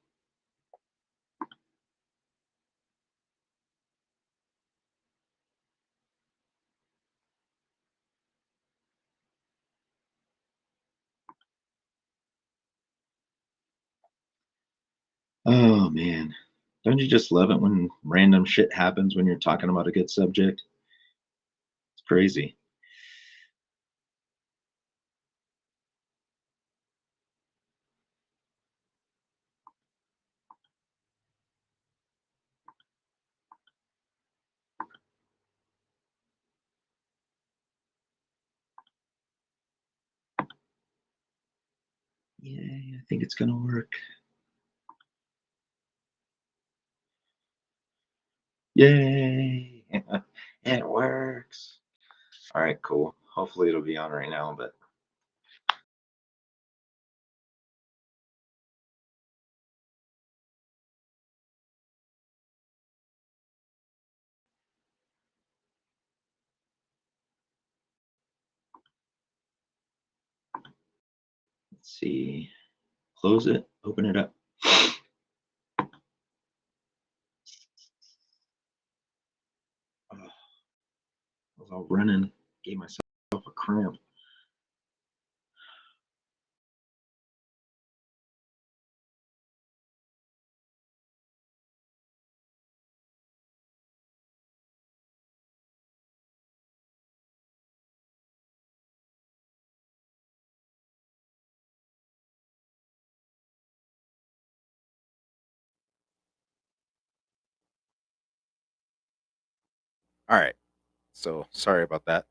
Oh man. Don't you just love it when random shit happens when you're talking about a good subject? It's crazy. Yeah, I think it's gonna work. Yay! It works. All right, cool. Hopefully it'll be on right now, but let's see. Close it, open it up. Oh, I was all running, gave myself a cramp. All right. So sorry about that.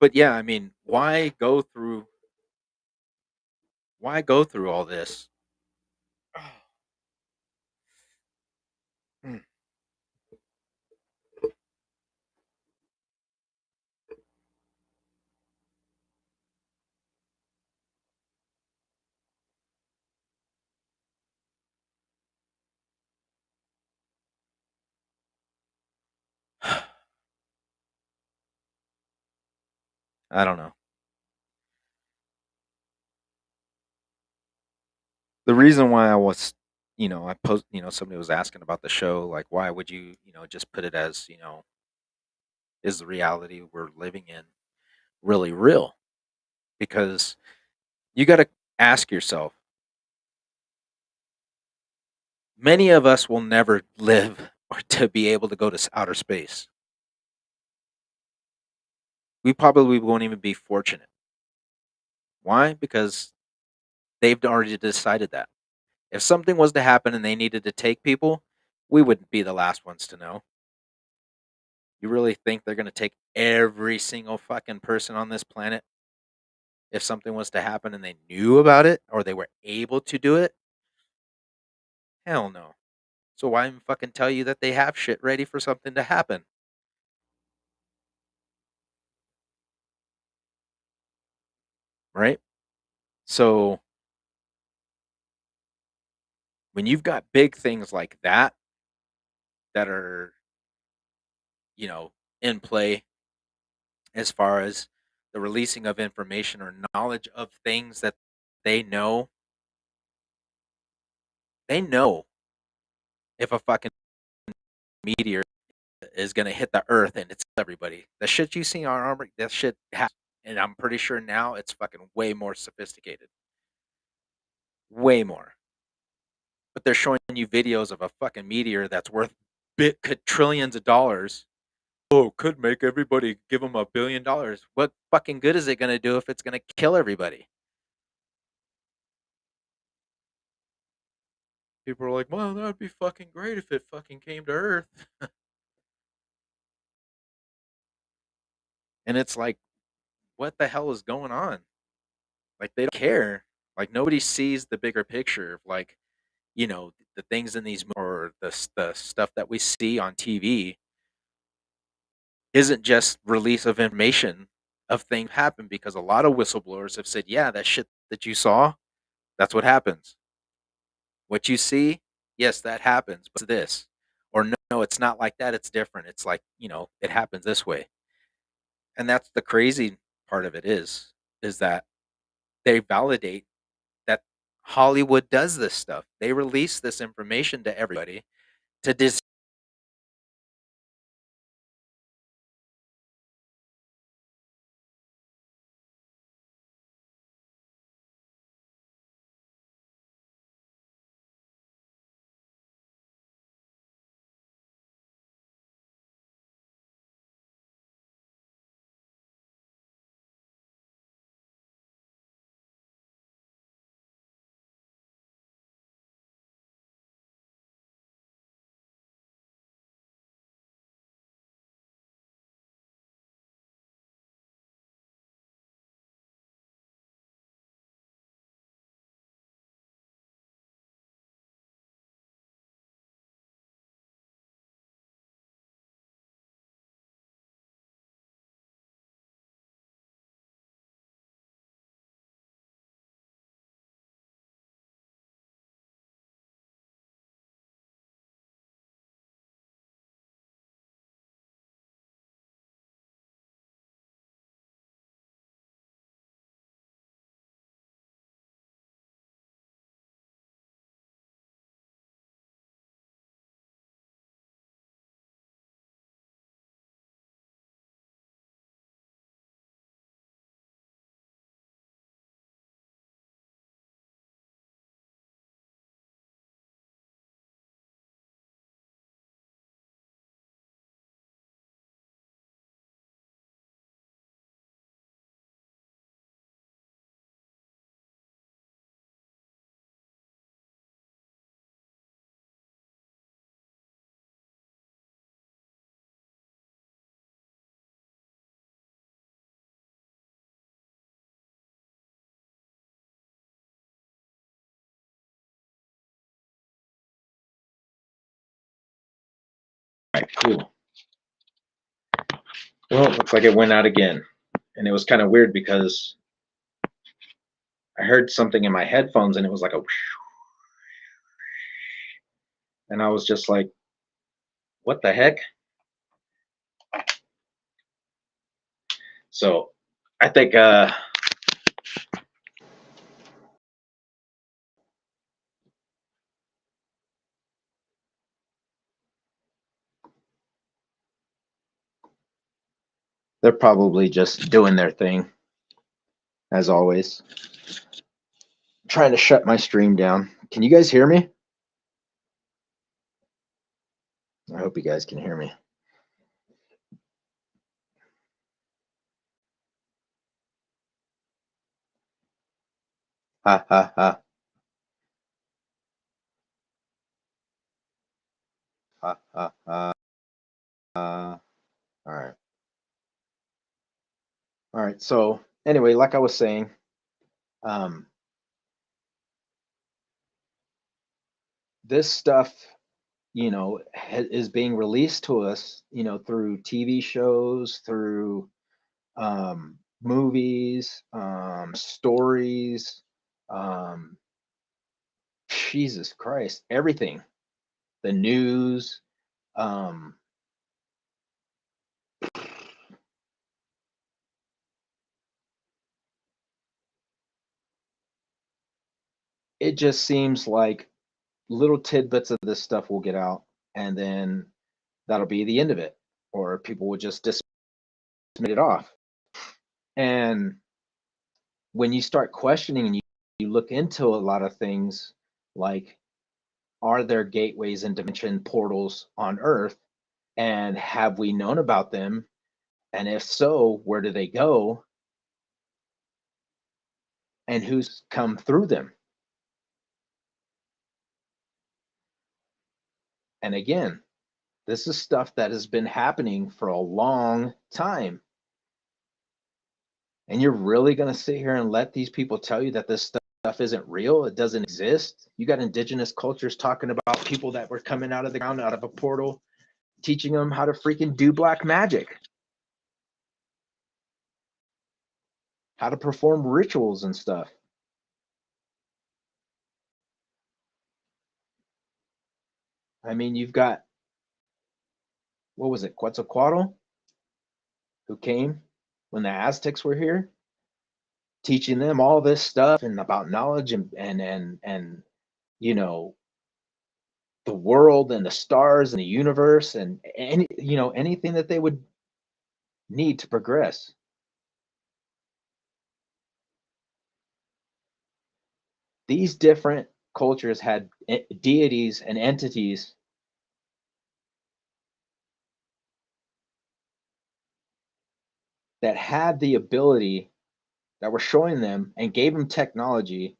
But yeah, I mean, why go through all this? Hmm. I don't know. The reason why I post, somebody was asking about the show, like, why would you, just put it as, is the reality we're living in really real? Because you got to ask yourself, many of us will never live or to be able to go to outer space. We probably won't even be fortunate. Why? Because they've already decided that. If something was to happen and they needed to take people, we wouldn't be the last ones to know. You really think they're going to take every single fucking person on this planet if something was to happen and they knew about it or they were able to do it? Hell no. So why even fucking tell you that they have shit ready for something to happen? Right? So when you've got big things like that are, you know, in play as far as the releasing of information or knowledge of things that they know, they know if a fucking meteor is gonna hit the earth and it's everybody. The shit you see on armor, that shit happens. And I'm pretty sure now it's fucking way more sophisticated. Way more. But they're showing you videos of a fucking meteor that's worth trillions of dollars. Oh, could make everybody give them $1 billion. What fucking good is it gonna do if it's gonna kill everybody? People are like, well, that'd be fucking great if it fucking came to Earth. And it's like, what the hell is going on? Like, they don't care. Like, nobody sees the bigger picture of, like, the things in these or the stuff that we see on TV. isn't just release of information of things happen, because a lot of whistleblowers have said, yeah, that shit that you saw, that's what happens. What you see, yes, that happens, but it's this. Or no, no, it's not like that, it's different. It's like, it happens this way. And that's the crazy part of it is that they validate that Hollywood does this stuff. They release this information to everybody to All right, cool. Well, it looks like it went out again. And it was kind of weird because I heard something in my headphones and it was like a whoosh, and I was just like, what the heck? So I think they're probably just doing their thing, as always. I'm trying to shut my stream down. Can you guys hear me? I hope you guys can hear me. Ha ha ha. Ha ha ha. All right. All right. So anyway, like I was saying, um, this stuff, is being released to us, through TV shows, through movies, stories, um, Jesus Christ, everything, the news. Um, it just seems like little tidbits of this stuff will get out, and then that'll be the end of it, or people will just dismiss it off. And when you start questioning and you look into a lot of things, like, are there gateways and dimension portals on Earth? And have we known about them? And if so, where do they go? And who's come through them? And again, this is stuff that has been happening for a long time. And you're really going to sit here and let these people tell you that this stuff isn't real? It doesn't exist? You got indigenous cultures talking about people that were coming out of the ground, out of a portal, teaching them how to freaking do black magic. how to perform rituals and stuff. I mean, you've got, what was it, Quetzalcoatl, who came when the Aztecs were here, teaching them all this stuff and about knowledge and you know, the world and the stars and the universe and anything that they would need to progress. These different cultures had deities and entities that had the ability, that were showing them and gave them technology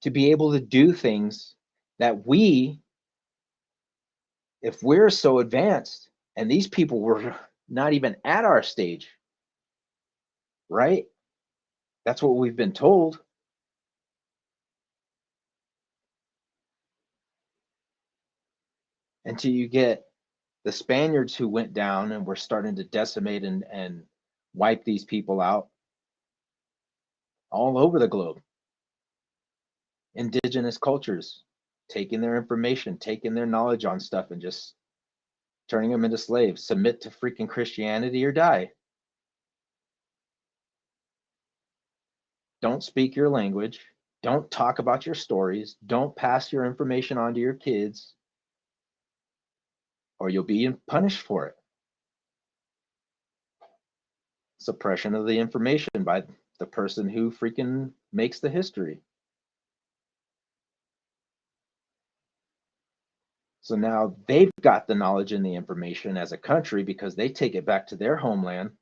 to be able to do things that we, if we're so advanced, and these people were not even at our stage, right? That's what we've been told. Until you get the Spaniards who went down and were starting to decimate and wipe these people out all over the globe. Indigenous cultures taking their information, taking their knowledge on stuff and just turning them into slaves. Submit to freaking Christianity or die. Don't speak your language. Don't talk about your stories. Don't pass your information on to your kids, or you'll be punished for it. Suppression of the information by the person who freaking makes the history. So now they've got the knowledge and the information as a country because they take it back to their homeland,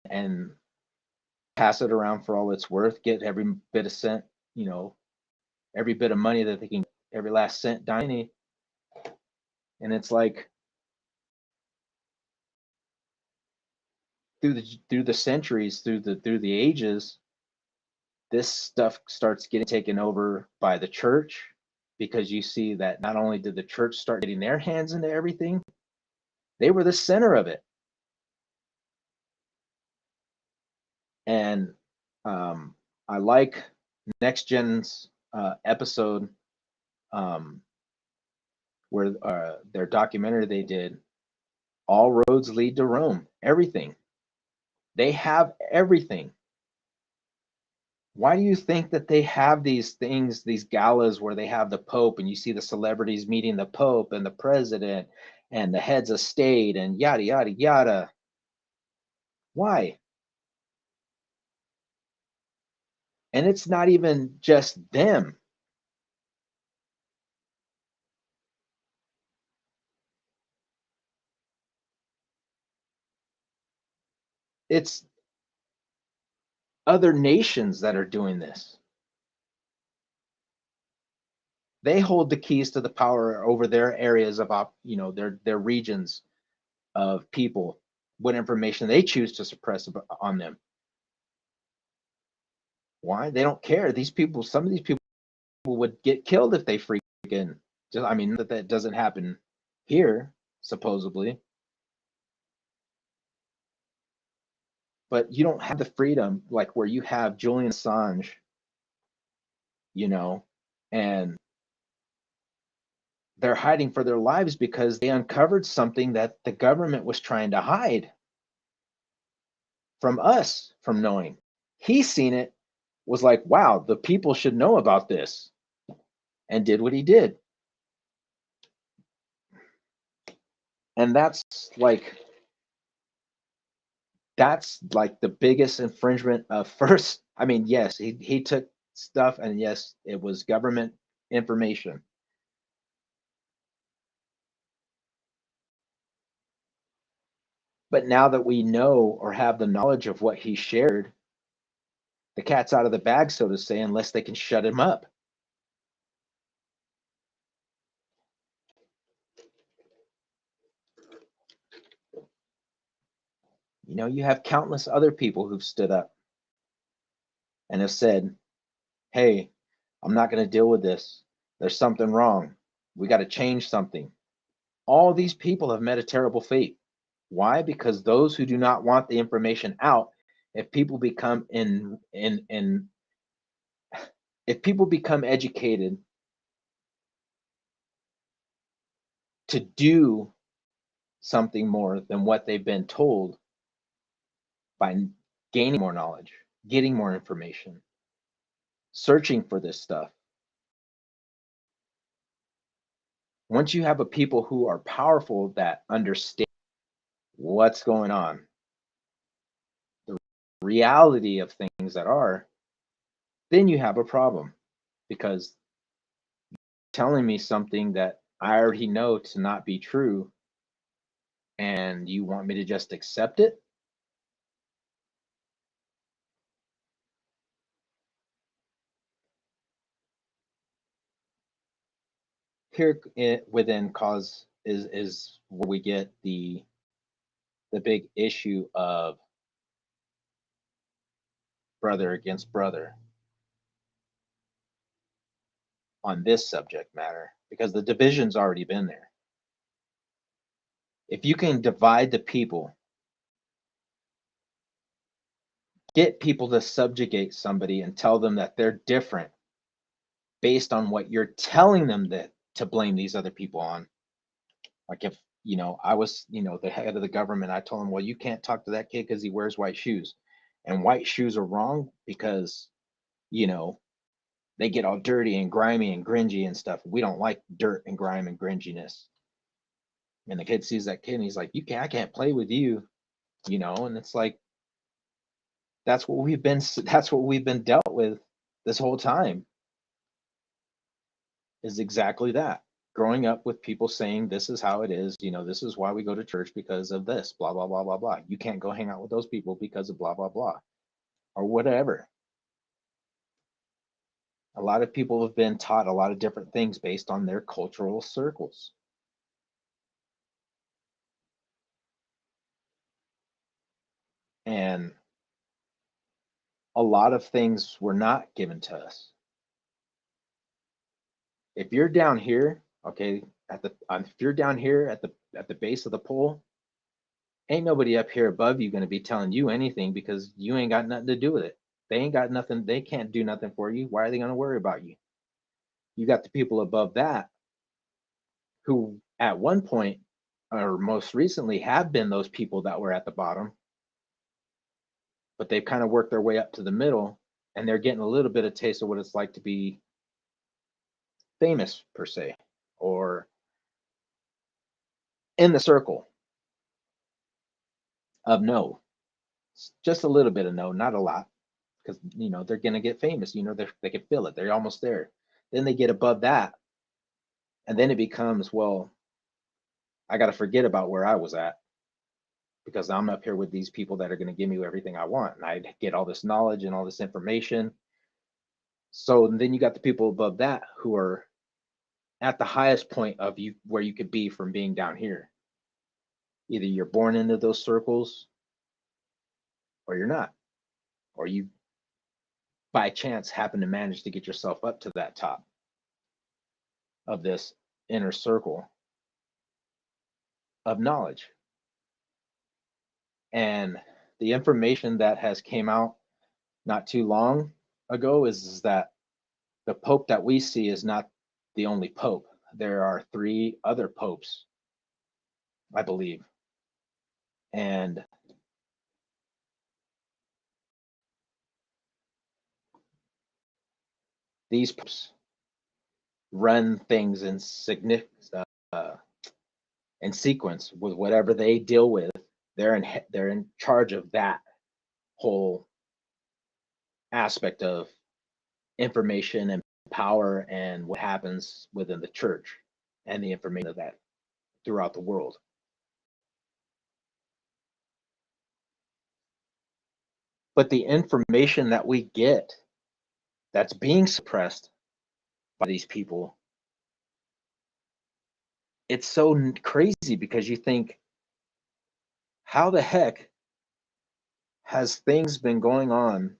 and pass it around for all it's worth, get every bit of cent, every bit of money that they can, every last cent, dime. And it's like through the centuries, through the ages, this stuff starts getting taken over by the church, because you see that not only did the church start getting their hands into everything, they were the center of it. And I like Next Gen's episode where their documentary they did, All Roads Lead to Rome. Everything. They have everything. Why do you think that they have these things, these galas where they have the Pope and you see the celebrities meeting the Pope and the president and the heads of state and yada, yada, yada? Why? And it's not even just them. It's other nations that are doing this. They hold the keys to the power over their areas of their regions of people, what information they choose to suppress on them. Why? They don't care. These people, some of these people would get killed if they freaking just, I mean, that doesn't happen here, supposedly. But you don't have the freedom like where you have Julian Assange, and they're hiding for their lives because they uncovered something that the government was trying to hide from us from knowing. He seen it, was like, wow, the people should know about this, and did what he did. And that's like the biggest infringement of first. I mean, yes, he took stuff, and yes, it was government information. But now that we know or have the knowledge of what he shared, the cat's out of the bag, so to say, unless they can shut him up. You have countless other people who've stood up and have said, hey, I'm not going to deal with this. There's something wrong. We got to change something. All these people have met a terrible fate. Why? Because those who do not want the information out, if people become if people become educated to do something more than what they've been told by gaining more knowledge, getting more information, searching for this stuff. Once you have a people who are powerful that understand what's going on, the reality of things that are, then you have a problem, because telling me something that I already know to not be true and you want me to just accept it. Here within cause is where we get the big issue of brother against brother on this subject matter, because the division's already been there. If you can divide the people, get people to subjugate somebody and tell them that they're different based on what you're telling them that to blame these other people on. Like if, I was, the head of the government, I told him, well, you can't talk to that kid because he wears white shoes. And white shoes are wrong because, they get all dirty and grimy and gringy and stuff. We don't like dirt and grime and gringiness. And the kid sees that kid and he's like, I can't play with you, and it's like, that's what we've been dealt with this whole time, is exactly that. Growing up with people saying this is how it is, this is why we go to church, because of this, blah, blah, blah, blah, blah. You can't go hang out with those people because of blah, blah, blah, or whatever. A lot of people have been taught a lot of different things based on their cultural circles. And a lot of things were not given to us. If you're down here, okay, if you're down here at the base of the pole, ain't nobody up here above you going to be telling you anything, because you ain't got nothing to do with it. They ain't got nothing. They can't do nothing for you. Why are they going to worry about you? You got the people above that who at one point, or most recently, have been those people that were at the bottom, but they've kind of worked their way up to the middle, and they're getting a little bit of taste of what it's like to be famous, per se, or in the circle of no. Just a little bit of no, not a lot, because they're gonna get famous. They can feel it. They're almost there. Then they get above that, and then it becomes, well, I got to forget about where I was at, because I'm up here with these people that are going to give me everything I want, and I get all this knowledge and all this information. So then you got the people above that who are at the highest point of you, where you could be from being down here. Either you're born into those circles or you're not, or you by chance happen to manage to get yourself up to that top of this inner circle of knowledge. And the information that has came out not too long ago is that the Pope that we see is not the only Pope. There are 3 other popes, I believe. And these popes run things in sequence with whatever they deal with. They're in charge of that whole aspect of information and power and what happens within the church and the information of that throughout the world. But the information that we get that's being suppressed by these people, it's so crazy, because you think, how the heck has things been going on?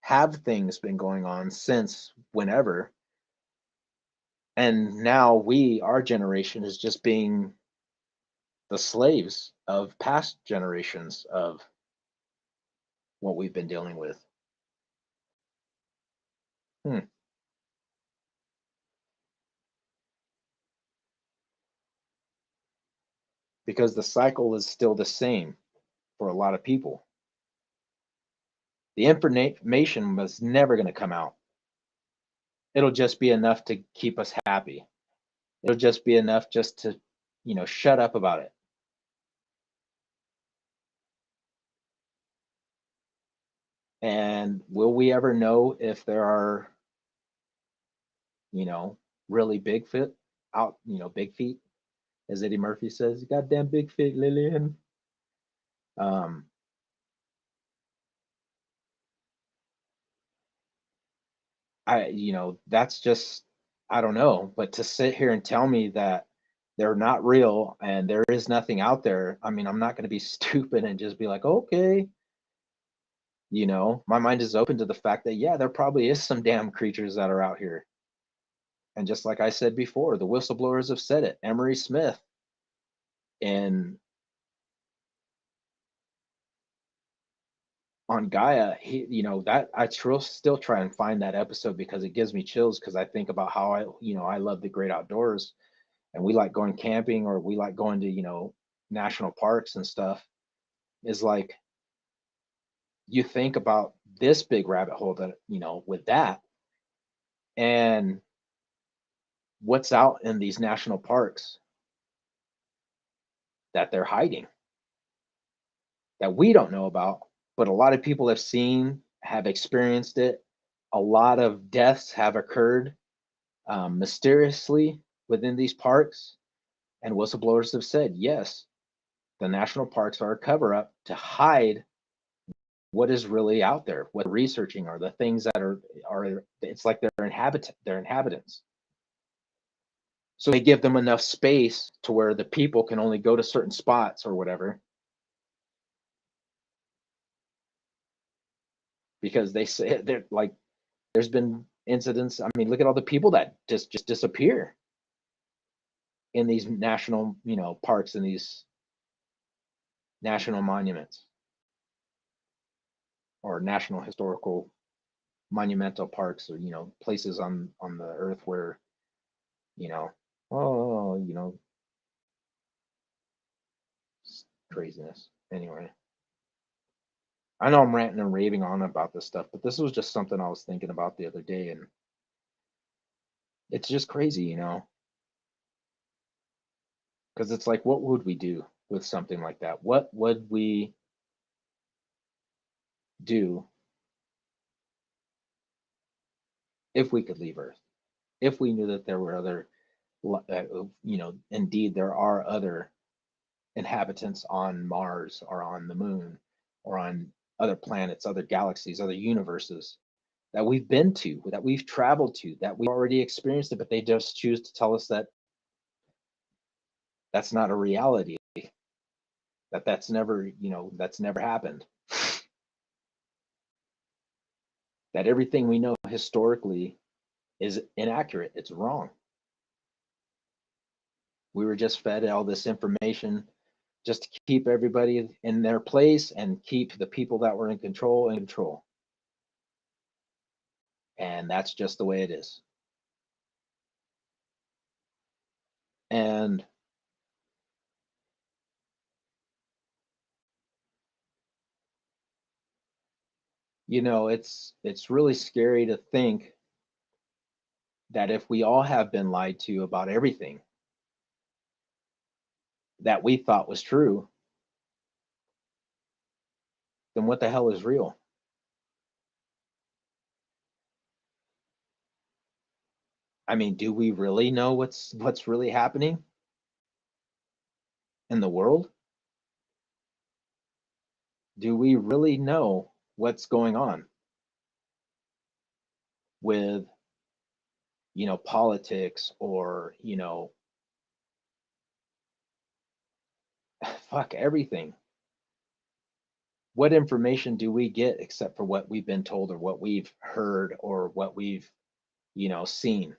Have things been going on since whenever? And now our generation is just being the slaves of past generations of what we've been dealing with. Hmm. Because the cycle is still the same for a lot of people. The information was never going to come out. It'll just be enough to keep us happy. It'll just be enough just to, shut up about it. And will we ever know if there are, really big feet out, big feet, as Eddie Murphy says, goddamn big feet, Lillian. Um, that's just, I don't know. But to sit here and tell me that they're not real and there is nothing out there, I mean, I'm not going to be stupid and just be like, okay. My mind is open to the fact that, yeah, there probably is some damn creatures that are out here. And just like I said before, the whistleblowers have said it. Emery Smith and on Gaia, he, that I still try and find that episode because it gives me chills because I think about how I love the great outdoors and we like going camping or we like going to, national parks and stuff. Is like you think about this big rabbit hole that, with that and what's out in these national parks that they're hiding that we don't know about, but a lot of people have seen, have experienced it. A lot of deaths have occurred mysteriously within these parks, and whistleblowers have said, yes, the national parks are a cover up to hide what is really out there, what they're researching are the things that are it's like they're inhabitants. So they give them enough space to where the people can only go to certain spots or whatever because they say they're like there's been incidents. I mean, look at all the people that just disappear in these national, parks and these national monuments or national historical monumental parks or places on the earth where you know oh craziness. Anyway, I know I'm ranting and raving on about this stuff, but this was just something I was thinking about the other day, and it's just crazy, because it's like, what would we do with something like that? What would we do if we could leave Earth? If we knew that there were other, indeed there are other inhabitants on Mars or on the moon or on other planets, other galaxies, other universes that we've been to, that we've traveled to, that we've already experienced it, but they just choose to tell us that that's not a reality, that's never happened. That everything we know historically is inaccurate, it's wrong. We were just fed all this information just to keep everybody in their place and keep the people that were in control in control. And that's just the way it is. And it's really scary to think that if we all have been lied to about everything that we thought was true, then what the hell is real? I mean, do we really know what's really happening in the world? Do we really know what's going on with, politics or, fuck everything? What information do we get except for what we've been told or what we've heard or what we've, seen,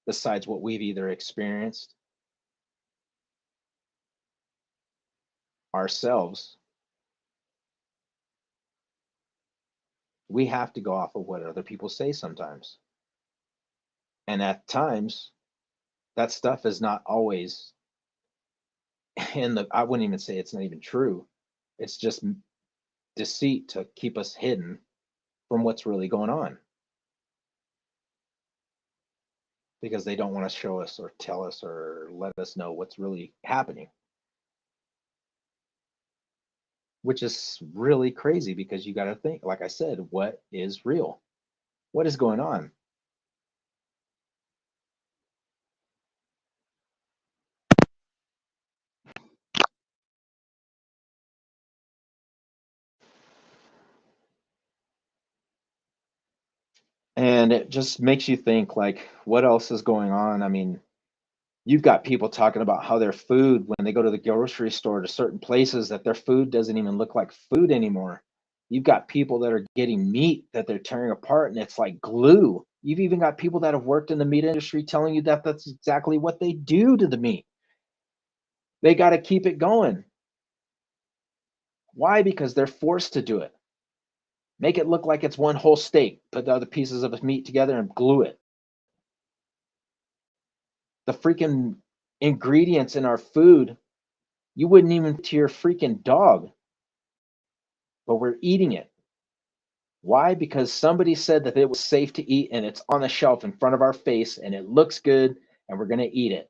besides what we've either experienced ourselves, we have to go off of what other people say sometimes. And at times, that stuff is not always I wouldn't even say it's not even true. It's just deceit to keep us hidden from what's really going on, because they don't want to show us or tell us or let us know what's really happening, which is really crazy because you got to think, like I said, what is real? What is going on? And it just makes you think, like, what else is going on? I mean, you've got people talking about how their food, when they go to the grocery store to certain places, that their food doesn't even look like food anymore. You've got people that are getting meat that they're tearing apart and it's like glue. You've even got people that have worked in the meat industry telling you that that's exactly what they do to the meat. They got to keep it going. Why? Because they're forced to do it. Make it look like it's one whole steak, put the other pieces of the meat together and glue it. The freaking ingredients in our food, you wouldn't even to your freaking dog, but we're eating it. Why? Because somebody said that it was safe to eat and it's on the shelf in front of our face and it looks good and we're going to eat it.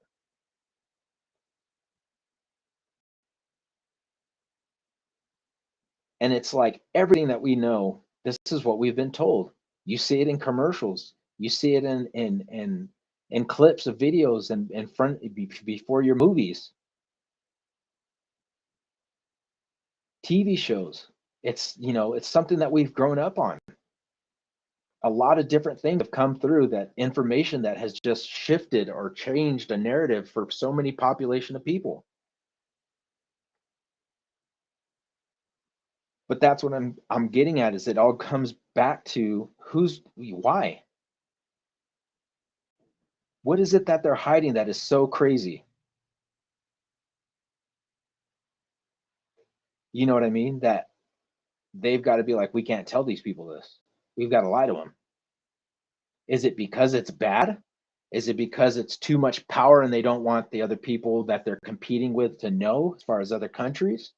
And it's like everything that we know, this is what we've been told. You see it in commercials. You see it in clips of videos and in front before your movies, TV shows. It's, it's something that we've grown up on. A lot of different things have come through, that information that has just shifted or changed a narrative for so many population of people. But that's what I'm getting at, is it all comes back to why? What is it that they're hiding that is so crazy? You know what I mean? That they've got to be like, we can't tell these people this. We've got to lie to them. Is it because it's bad? Is it because it's too much power and they don't want the other people that they're competing with to know, as far as other countries?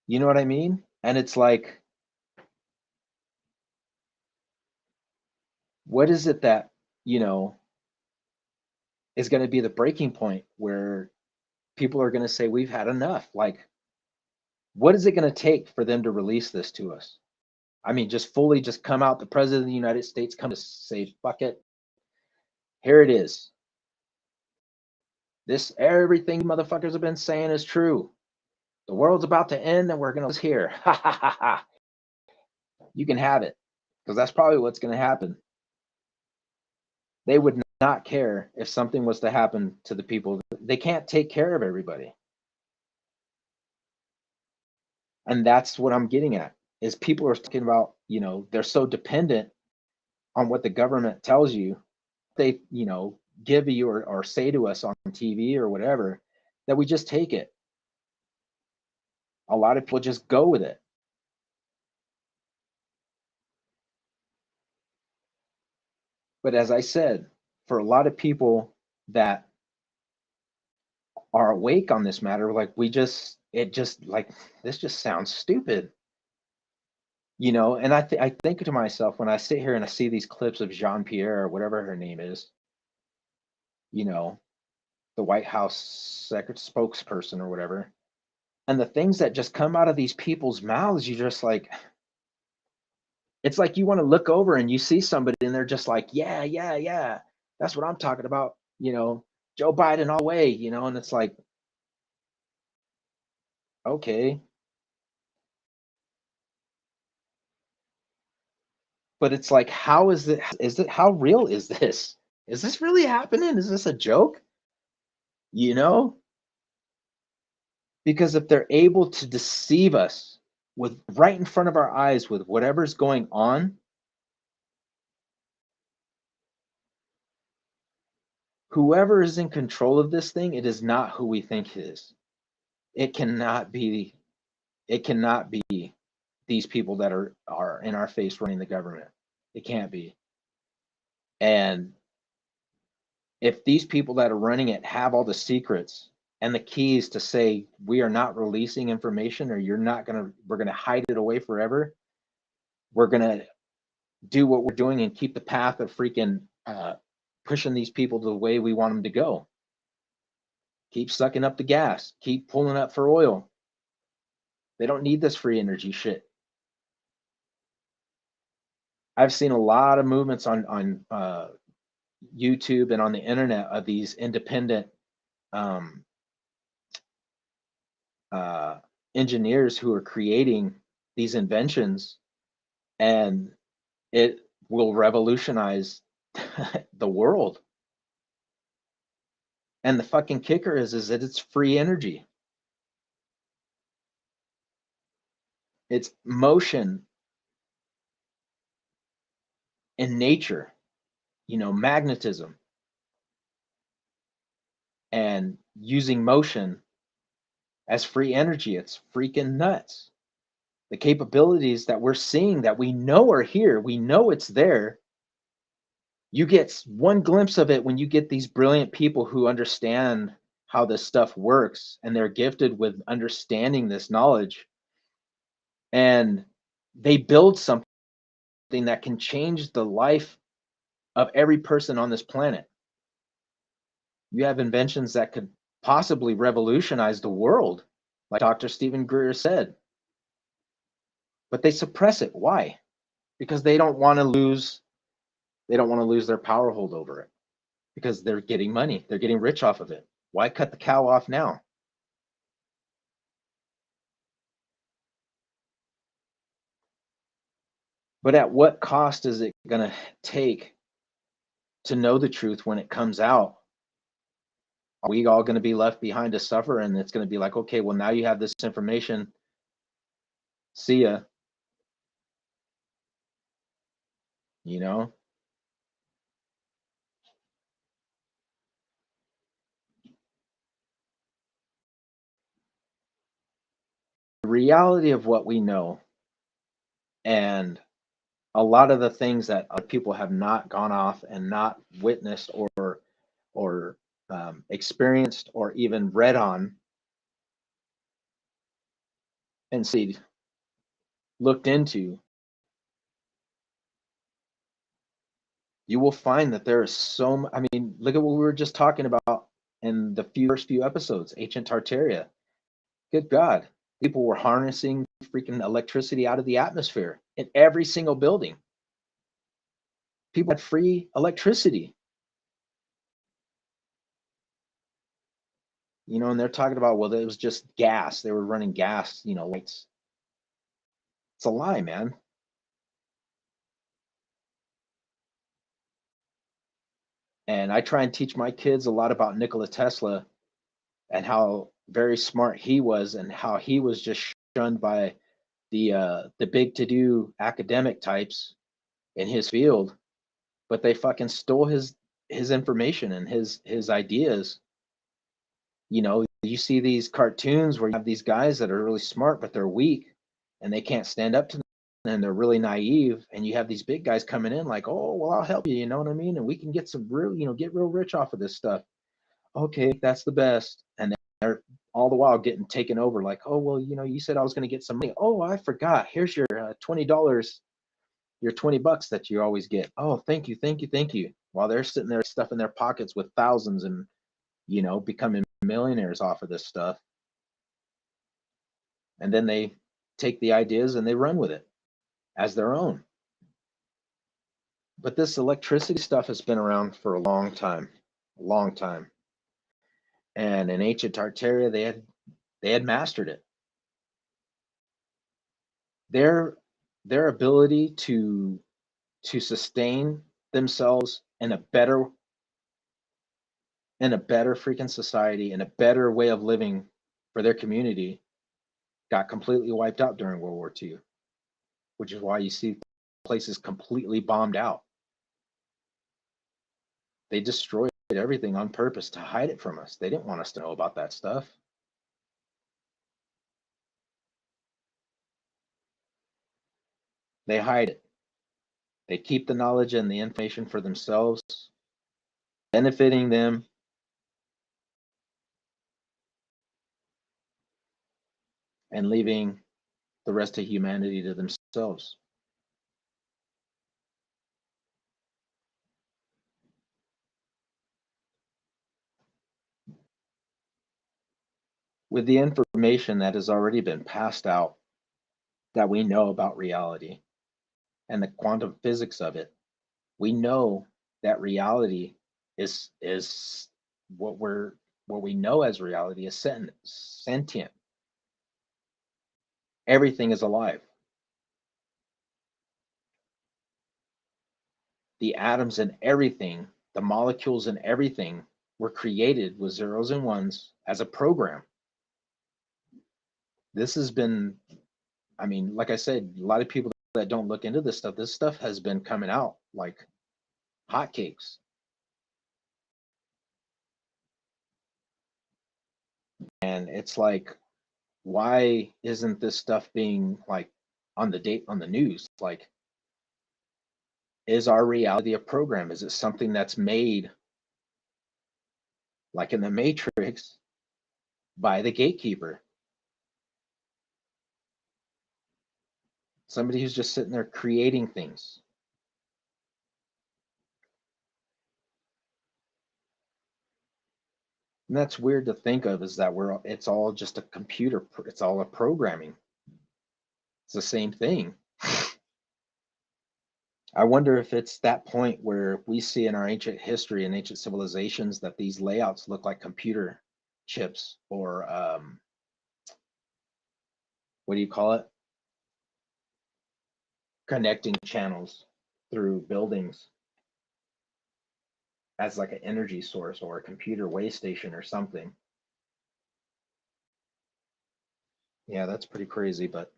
You know what I mean? And it's like, what is it that, you know, is going to be the breaking point where people are going to say, we've had enough? Like, what is it going to take for them to release this to us? I mean, just fully just come out, the president of the United States come to say, fuck it. Here it is. This, everything you motherfuckers have been saying is true. The world's about to end and we're going to here. Ha ha ha ha. You can have it. Because that's probably what's going to happen. They would not care if something was to happen to the people. They can't take care of everybody. And that's what I'm getting at, is people are talking about, they're so dependent on what the government tells you. They, give you or say to us on TV or whatever, that we just take it. A lot of people just go with it. But as I said, for a lot of people that are awake on this matter, like this just sounds stupid. And I think to myself, when I sit here and I see these clips of Jean-Pierre or whatever her name is, the White House secret spokesperson or whatever, and the things that just come out of these people's mouths, you just like, it's like you want to look over and you see somebody and they're just like, yeah, yeah, yeah, that's what I'm talking about, Joe Biden all the way, and it's like, okay. But it's like, how how real is this? Is this really happening? Is this a joke? You know? Because if they're able to deceive us with right in front of our eyes with whatever's going on, whoever is in control of this thing, it is not who we think it is. It cannot be these people that are in our face running the government. It can't be. And if these people that are running it have all the secrets and the keys to say we are not releasing information, or we're gonna hide it away forever, we're gonna do what we're doing and keep the path of freaking pushing these people to the way we want them to go. Keep sucking up the gas, keep pulling up for oil. They don't need this free energy shit. I've seen a lot of movements on YouTube and on the internet of these independent engineers who are creating these inventions, and it will revolutionize the world. And the fucking kicker is that it's free energy. It's motion in nature, magnetism, and using motion as free energy. It's freaking nuts. The capabilities that we're seeing, that we know are here, we know it's there. You get one glimpse of it when you get these brilliant people who understand how this stuff works, and they're gifted with understanding this knowledge, and they build something that can change the life of every person on this planet. You have inventions that could possibly revolutionize the world, like Dr. Stephen Greer said. But they suppress it. Why? Because they don't want to lose their power hold over it, because they're getting money. They're getting rich off of it. Why cut the cow off now? But at what cost is it going to take to know the truth when it comes out? Are we all going to be left behind to suffer? And it's going to be like, okay, well, now you have this information. See ya. The reality of what we know, and a lot of the things that other people have not gone off and not witnessed or experienced or even read on and looked into, you will find that there is look at what we were just talking about in the first few episodes, ancient Tartaria. Good God, people were harnessing freaking electricity out of the atmosphere in every single building. People had free electricity. And they're talking about, well, it was just gas. They were running gas, lights. It's a lie, man. And I try and teach my kids a lot about Nikola Tesla and how very smart he was, and how he was just shunned by the big to-do academic types in his field, but they fucking stole his information and his ideas. You see these cartoons where you have these guys that are really smart, but they're weak and they can't stand up to them, and they're really naive. And you have these big guys coming in like, oh, well, I'll help you. You know what I mean? And we can get some real, get real rich off of this stuff. Okay, that's the best. And they're all the while getting taken over like, oh, well, you said I was going to get some money. Oh, I forgot. Here's your $20, your $20 that you always get. Oh, thank you, thank you, thank you. While they're sitting there stuffing their pockets with thousands and, becoming millionaires off of this stuff. And then they take the ideas and they run with it as their own. But this electricity stuff has been around for a long time. And in ancient Tartaria, they had mastered it. Their ability to sustain themselves in a better freaking society, in a better way of living for their community, got completely wiped out during World War II, which is why you see places completely bombed out. They destroyed everything on purpose to hide it from us. They didn't want us to know about that stuff. They hide it. They keep the knowledge and the information for themselves, benefiting them, and leaving the rest of humanity to themselves. With the information that has already been passed out that we know about reality and the quantum physics of it, we know that reality is what we know as reality is sentient. Everything is alive. The atoms and everything, the molecules and everything were created with zeros and ones as a program. This has been, I mean, like I said, a lot of people that don't look into this stuff has been coming out like hotcakes. And it's like, why isn't this stuff being like on the news? Like, is our reality a program? Is it something that's made like in the Matrix by the gatekeeper? Somebody who's just sitting there creating things. And that's weird to think of, is that it's all just a computer, it's all a programming. It's the same thing. I wonder if it's that point where we see in our ancient history and ancient civilizations that these layouts look like computer chips, or what do you call it? Connecting channels through buildings as like an energy source or a computer way station or something. Yeah, that's pretty crazy, but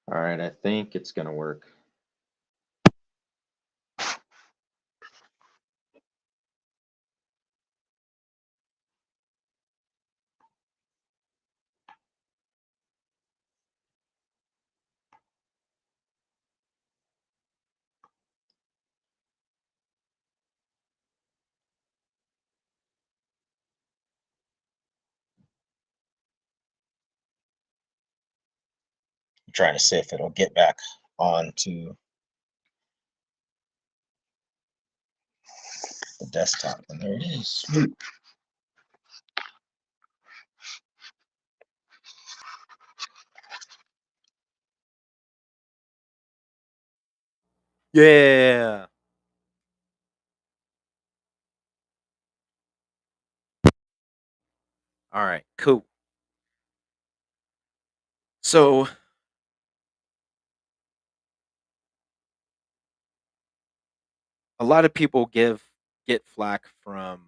all right, I think it's gonna work. I'm trying to see if it'll get back onto the desktop, and there it is. Yeah. All right, cool. So a lot of people get flack from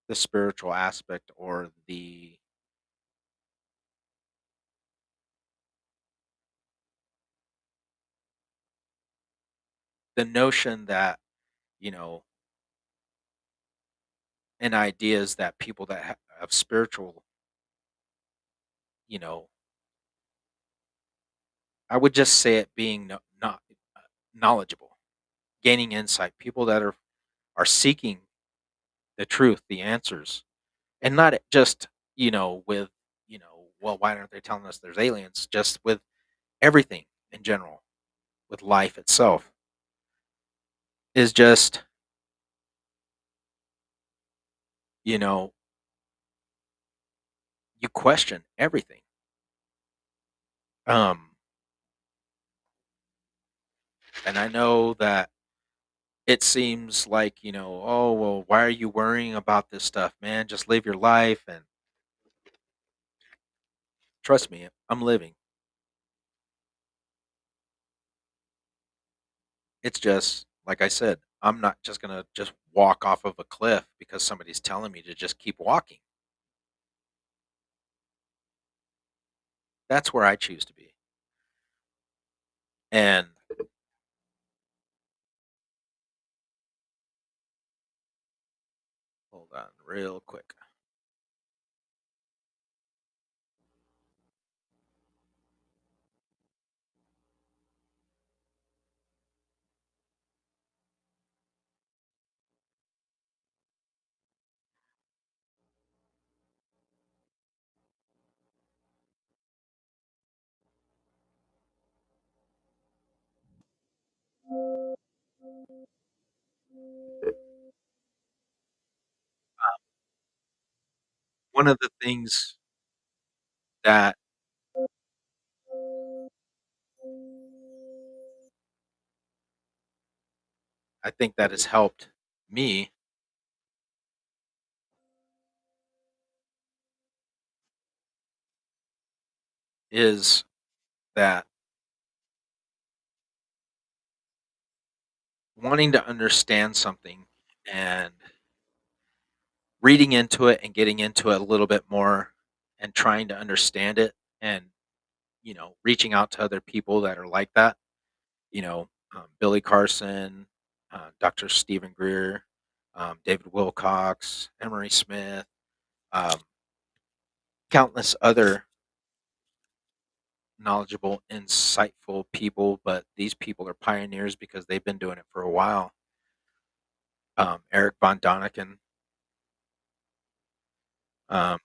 the spiritual aspect, or the notion that, you know, and ideas that people that have spiritual, you know, I would just say it being not knowledgeable, gaining insight, people that are seeking the truth, the answers, and not just, with, well, why aren't they telling us there's aliens? Just with everything in general, with life itself, is just, you know, you question everything. Um, and I know that it seems like, oh, well, why are you worrying about this stuff, man? Just live your life. And Trust me, I'm living. It's just like I said, I'm not just gonna just walk off of a cliff because somebody's telling me to just keep walking. That's where I choose to be. And hold on real quick. One of the things that I think that has helped me is that wanting to understand something and reading into it and getting into it a little bit more and trying to understand it and reaching out to other people that are like that. Billy Carson, Dr. Stephen Greer, David Wilcox, Emery Smith, um, countless other knowledgeable, insightful people. But these people are pioneers because they've been doing it for a while. Eric von Daniken, um,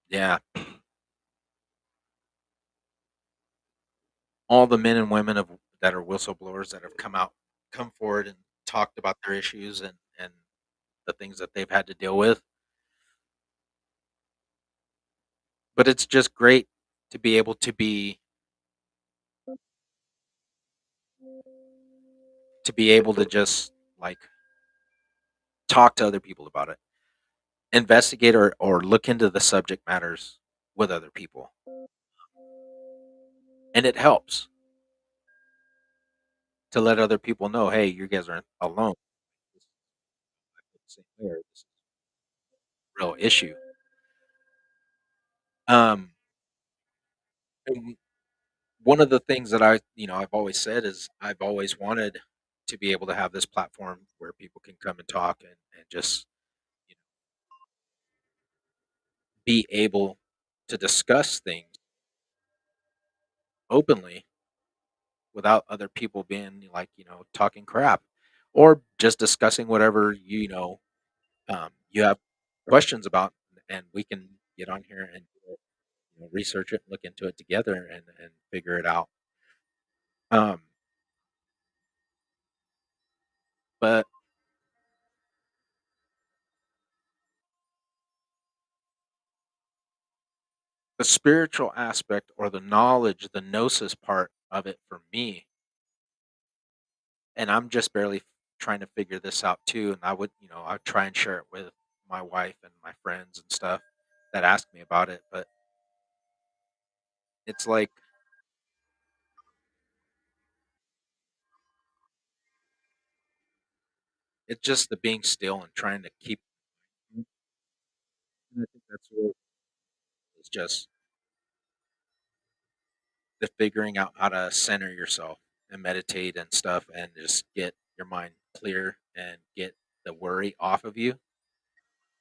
yeah, all the men and women that are whistleblowers that have come forward and talked about their issues and the things that they've had to deal with. But it's just great to be able to just like talk to other people about it, investigate or look into the subject matters with other people, and it helps to let other people know, hey, you guys aren't alone. This is the same way, or this is a real issue. Um, and one of the things that I've always said is I've always wanted to be able to have this platform where people can come and talk and just you know, be able to discuss things openly without other people being like, talking crap or just discussing whatever, you have questions about and we can get on here and research it, look into it together and figure it out. Um, but the spiritual aspect or the knowledge, the gnosis part of it for me, and I'm just barely trying to figure this out too. And I'd try and share it with my wife and my friends and stuff that ask me about it. But it's like it's just the being still and trying to keep. And I think that's what it's just the figuring out how to center yourself and meditate and stuff and just get your mind clear and get the worry off of you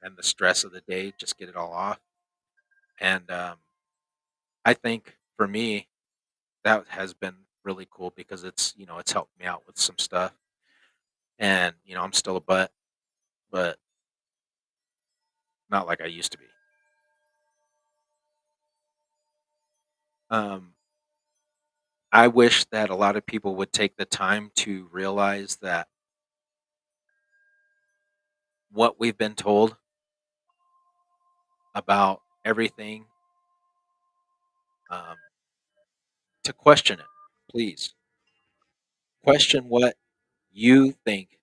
and the stress of the day, just get it all off. And I think for me, that has been really cool because it's helped me out with some stuff. And, I'm still a butt, but not like I used to be. Um, I wish that a lot of people would take the time to realize that what we've been told about everything, um, to question it, please. Question what you think.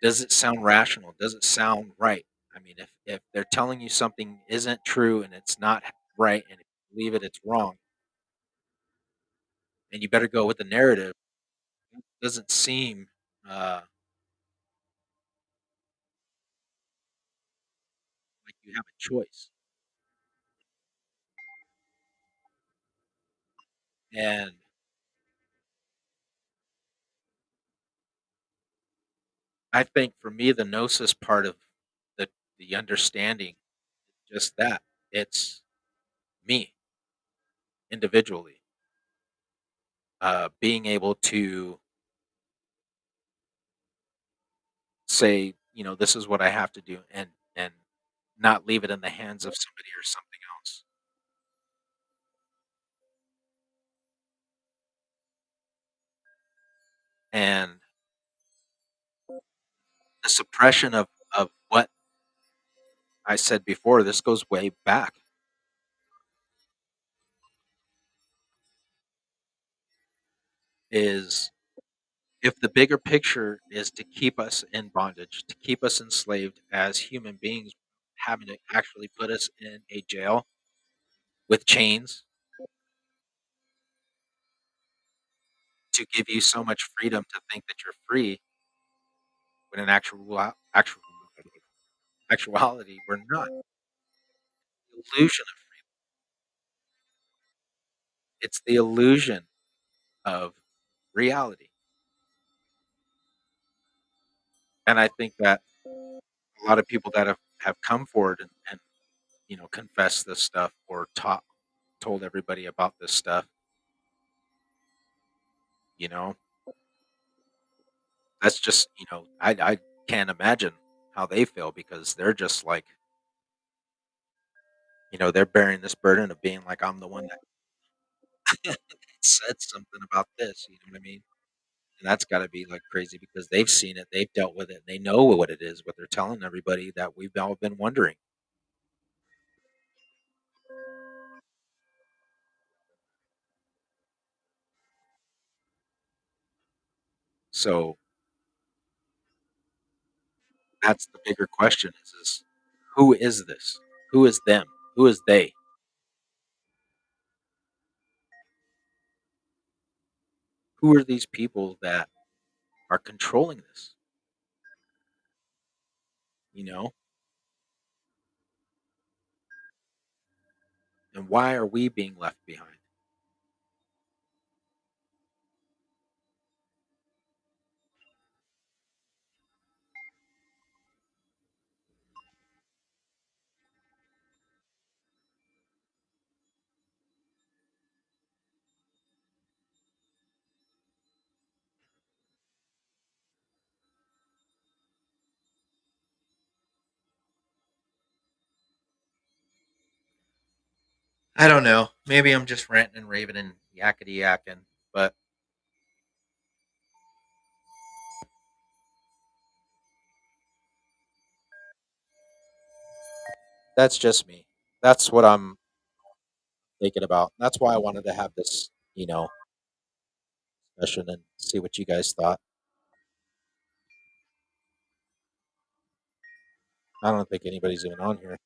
Does it sound rational? Does it sound right? I mean, if they're telling you something isn't true and it's not right, and if you believe it, it's wrong, and you better go with the narrative. It doesn't seem uh, like you have a choice. And I think for me, the gnosis part of the understanding is just that it's me individually being able to say, this is what I have to do, and not leave it in the hands of somebody or something else. And the suppression of what I said before, this goes way back, is if the bigger picture is to keep us in bondage, to keep us enslaved as human beings, having to actually put us in a jail with chains to give you so much freedom to think that you're free, when in actuality we're not. The illusion of it's the illusion of reality, and I think that a lot of people that have come forward and confessed this stuff or told everybody about this stuff, you know, that's just I can't imagine how they feel because they're just like they're bearing this burden of being like I'm the one that said something about this. You know what I mean? And that's got to be like crazy because they've seen it, they've dealt with it, they know what it is, what they're telling everybody that we've all been wondering. So that's the bigger question: is who is this? Who is them? Who is they? Who are these people that are controlling this? You know, and why are we being left behind? I don't know. Maybe I'm just ranting and raving and yakety yakking, but that's just me. That's what I'm thinking about. That's why I wanted to have this, discussion and see what you guys thought. I don't think anybody's even on here.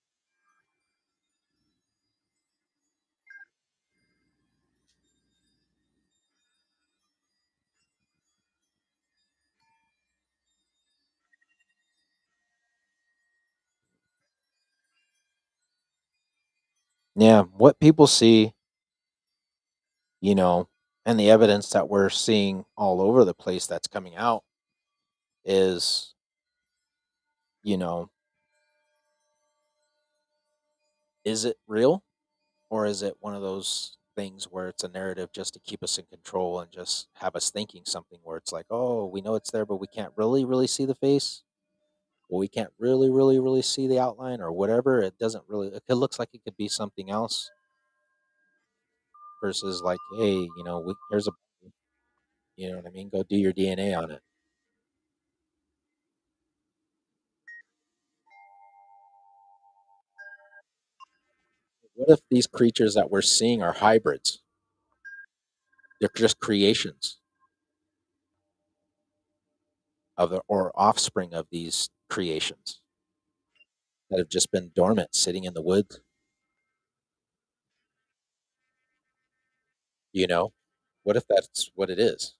Yeah, what people see, you know, and the evidence that we're seeing all over the place that's coming out is, you know, is it real or is it one of those things where it's a narrative just to keep us in control and just have us thinking something where it's like, oh, we know it's there, but we can't really, really see the face. Well, we can't really, really, really see the outline or whatever. It doesn't really. It looks like it could be something else versus like, hey, here's a, you know what I mean? Go do your DNA on it. What if these creatures that we're seeing are hybrids? They're just creations of the or offspring of these creations that have just been dormant, sitting in the woods. You know, what if that's what it is?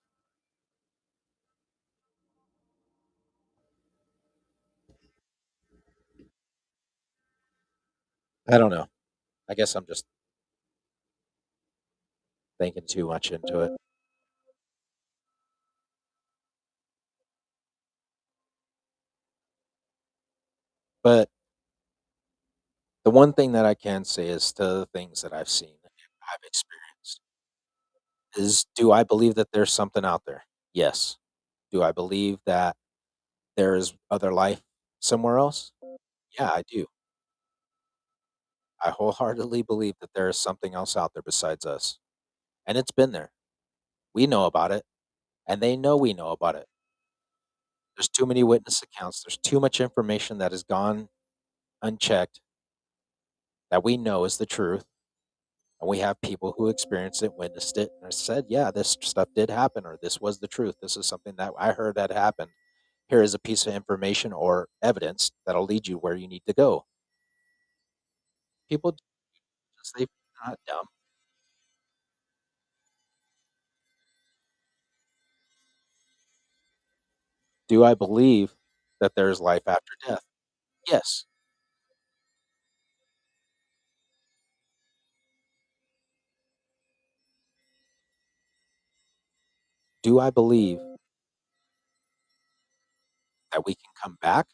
I don't know. I guess I'm just thinking too much into it. But the one thing that I can say is to the things that I've seen and I've experienced is, do I believe that there's something out there? Yes. Do I believe that there is other life somewhere else? Yeah, I do. I wholeheartedly believe that there is something else out there besides us. And it's been there. We know about it, and they know we know about it. There's too many witness accounts. There's too much information that has gone unchecked that we know is the truth. And we have people who experienced it, witnessed it, and said, yeah, this stuff did happen, or this was the truth. This is something that I heard that happened. Here is a piece of information or evidence that'll lead you where you need to go. People just, they're not dumb. Do I believe that there is life after death? Yes. Do I believe that we can come back?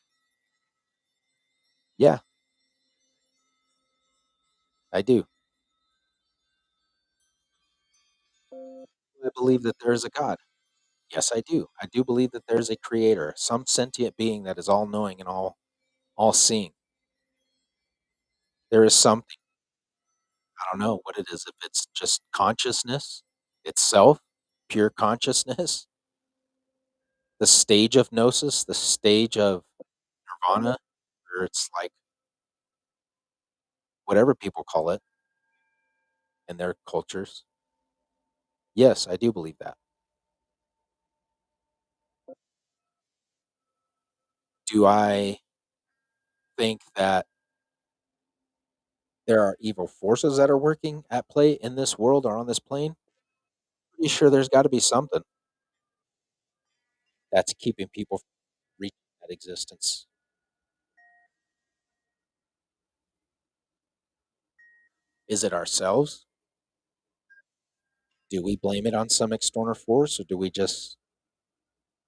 Yeah, I do. Do I believe that there is a God? Yes, I do. I do believe that there's a creator, some sentient being that is all knowing and all seeing. There is something, I don't know what it is, if it's just consciousness itself, pure consciousness, the stage of gnosis, the stage of nirvana, or it's like whatever people call it in their cultures. Yes, I do believe that. Do I think that there are evil forces that are working at play in this world or on this plane? Pretty sure there's got to be something that's keeping people from reaching that existence. Is it ourselves? Do we blame it on some external force, or do we just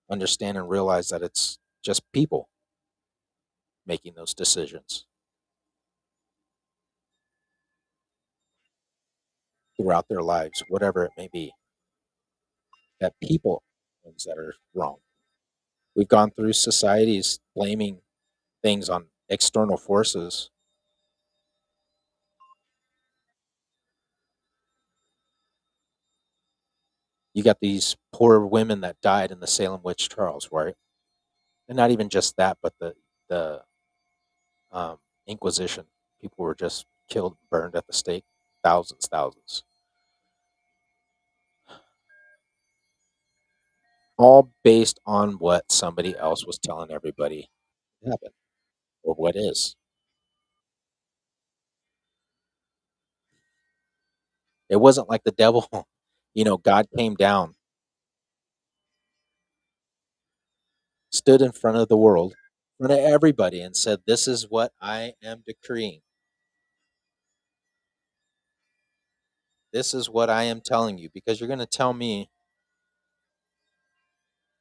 understand and realize that it's just people making those decisions throughout their lives, whatever it may be, that people are the ones that are wrong? We've gone through societies blaming things on external forces. You got these poor women that died in the Salem witch trials, right? And not even just that, but the Inquisition. People were just killed, burned at the stake, thousands, thousands, all based on what somebody else was telling everybody happened or what is. It wasn't like the devil, God came down, stood in front of the world, in front of everybody, and said, "This is what I am decreeing. This is what I am telling you, because you're going to tell me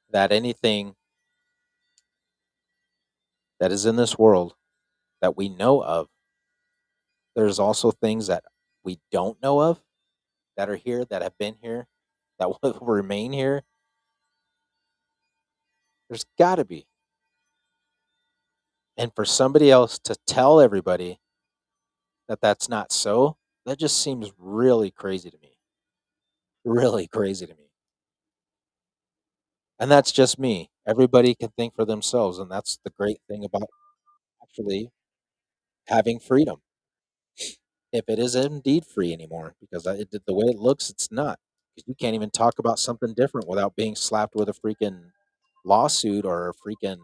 that anything that is in this world that we know of, there's also things that we don't know of that are here, that have been here, that will remain here. There's got to be." And for somebody else to tell everybody that that's not so, that just seems really crazy to me. Really crazy to me. And that's just me. Everybody can think for themselves, and that's the great thing about actually having freedom. If it is indeed free anymore, because the way it looks, it's not. Because you can't even talk about something different without being slapped with a freaking lawsuit or a freaking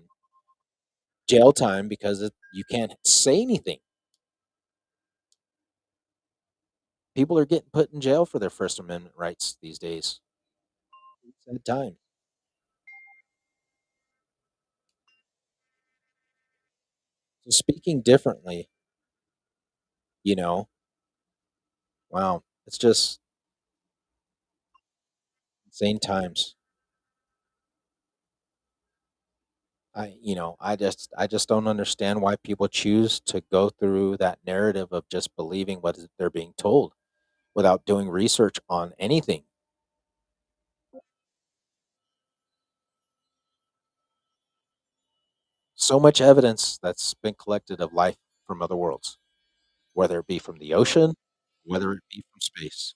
jail time, because you can't say anything. People are getting put in jail for their First Amendment rights these days. Sad time. So speaking differently, you know, wow, it's just insane times. I just don't understand why people choose to go through that narrative of just believing they're being told without doing research on anything. So much evidence that's been collected of life from other worlds, whether it be from the ocean, whether it be from space.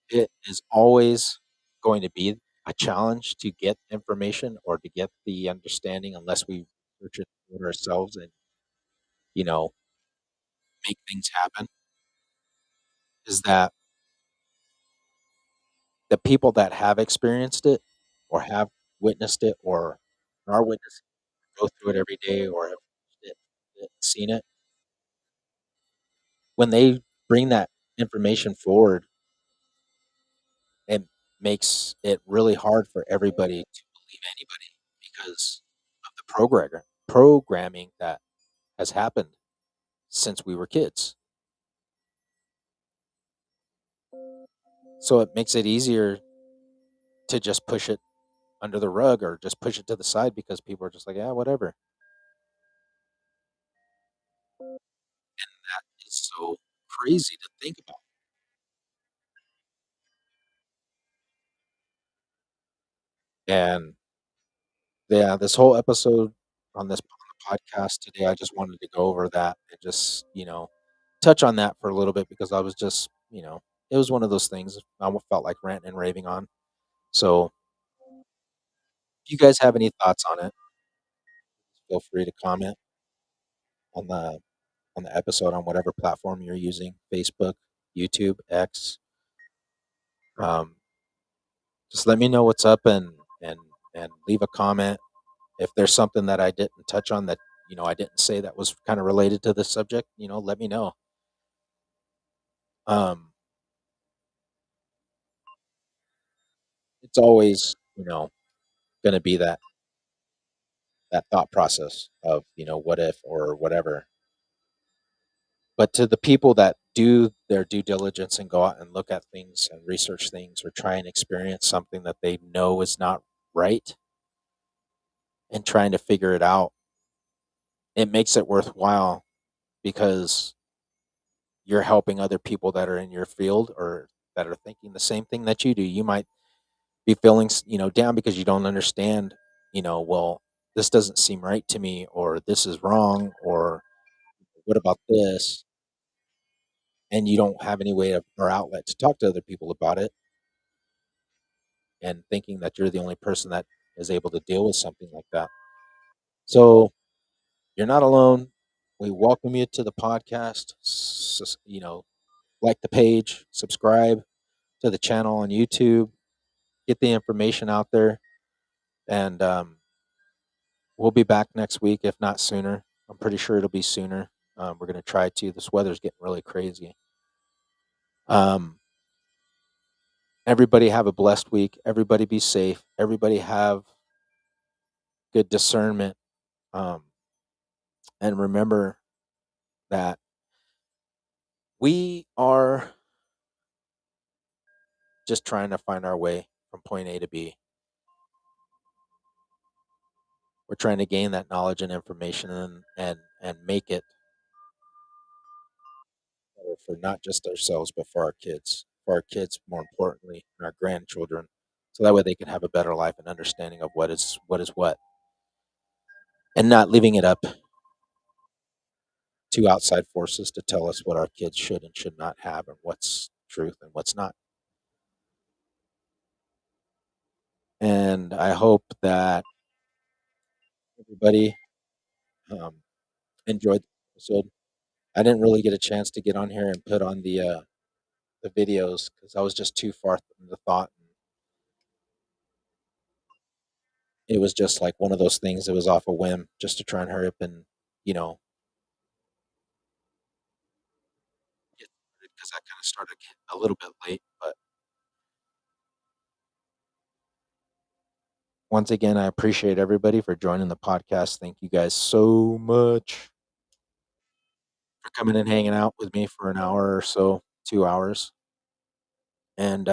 It is always going to be a challenge to get information or to get the understanding unless we research it for ourselves and, you know, make things happen. Is that the people that have experienced it or have witnessed it or are witnessing go through it every day or have seen it, when they bring that information forward, it makes it really hard for everybody to believe anybody because of the programming that has happened since we were kids. So it makes it easier to just push it under the rug or just push it to the side because people are just like, yeah, whatever. It's so crazy to think about. And yeah, this whole episode on this podcast today, I just wanted to go over that and just, touch on that for a little bit because I was just, it was one of those things I felt like ranting and raving on. So if you guys have any thoughts on it, feel free to comment on the episode on whatever platform you're using, Facebook, YouTube, X. Um, just let me know what's up and and leave a comment if there's something that I didn't touch on that I didn't say that was kind of related to this subject. Let me know. Um, it's always going to be that thought process of what if or whatever. But to the people that do their due diligence and go out and look at things and research things or try and experience something that they know is not right and trying to figure it out, it makes it worthwhile because you're helping other people that are in your field or that are thinking the same thing that you do. You might be feeling, down because you don't understand, well, this doesn't seem right to me, or this is wrong, or what about this? And you don't have any way of or outlet to talk to other people about it, and thinking that you're the only person that is able to deal with something like that. So you're not alone. We welcome you to the podcast. Like the page, subscribe to the channel on YouTube, get the information out there, and we'll be back next week, if not sooner. I'm pretty sure it'll be sooner. We're going to try to. This weather's getting really crazy. Um, everybody have a blessed week. Everybody be safe. Everybody have good discernment. Um, and remember that we are just trying to find our way from point A to B. We're trying to gain that knowledge and information and make it better for not just ourselves, but for our kids, more importantly, and our grandchildren, so that way they can have a better life and understanding of what is what, and not leaving it up to outside forces to tell us what our kids should and should not have, and what's truth and what's not. And I hope that everybody um, enjoyed the episode. I didn't really get a chance to get on here and put on the videos because I was just too far in the thought. it was just like one of those things that was off a whim just to try and hurry up and, you know, get because I kind of started getting a little bit late. But once again, I appreciate everybody for joining the podcast. Thank you guys so much for coming and hanging out with me for an hour or so, 2 hours. And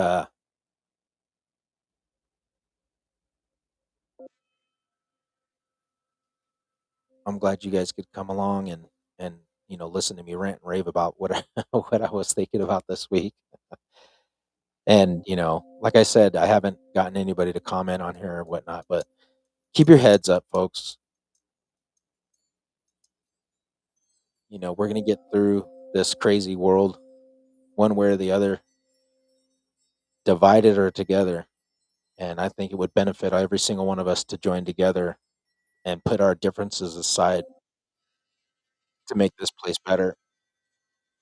I'm glad you guys could come along and listen to me rant and rave about what what I was thinking about this week. And like I said, I haven't gotten anybody to comment on here or whatnot, but keep your heads up, folks. We're gonna get through this crazy world one way or the other, divided or together. And I think it would benefit every single one of us to join together and put our differences aside to make this place better,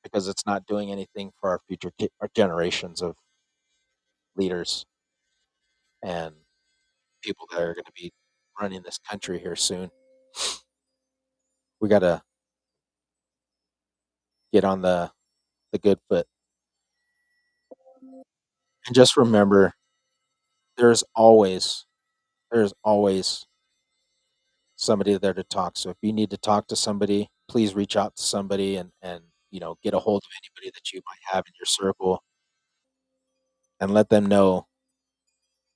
because it's not doing anything for our future our generations of leaders and people that are going to be running this country here soon. We got to get on the good foot and just remember there's always there's always somebody there to talk. So if you need to talk to somebody, please reach out to somebody and get a hold of anybody that you might have in your circle and let them know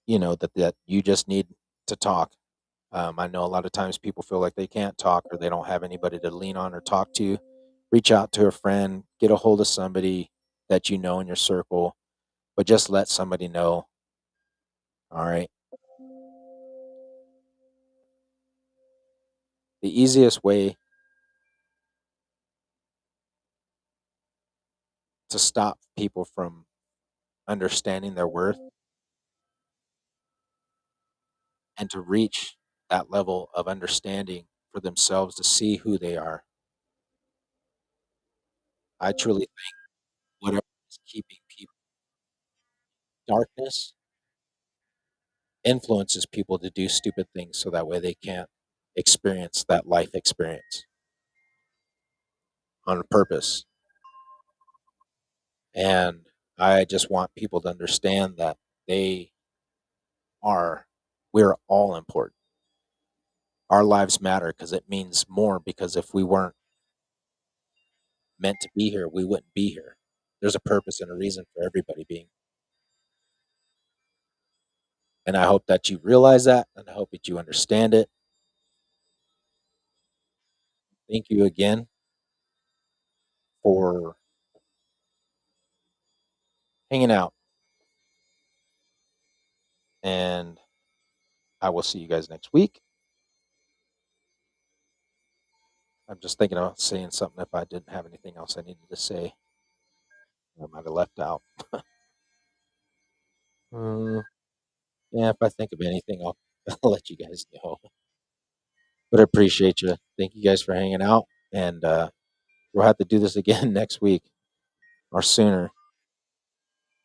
that you just need to talk. I know a lot of times people feel like they can't talk or they don't have anybody to lean on or talk to. Reach out to a friend, get a hold of somebody that you know in your circle, but just let somebody know. All right. The easiest way to stop people from understanding their worth and to reach that level of understanding for themselves to see who they are. I truly think whatever is keeping people darkness influences people to do stupid things so that way they can't experience that life experience on purpose. And I just want people to understand that they are, we're all important. Our lives matter because it means more, because if we weren't meant to be here, we wouldn't be here. There's a purpose and a reason for everybody being. And I hope that you realize that, and I hope that you understand it. Thank you again for hanging out, and I will see you guys next week. I'm just thinking about saying something if I didn't have anything else I needed to say. I might have left out. Mm, yeah, if I think of anything, I'll, I'll let you guys know. But I appreciate you. Thank you guys for hanging out, and we'll have to do this again next week or sooner.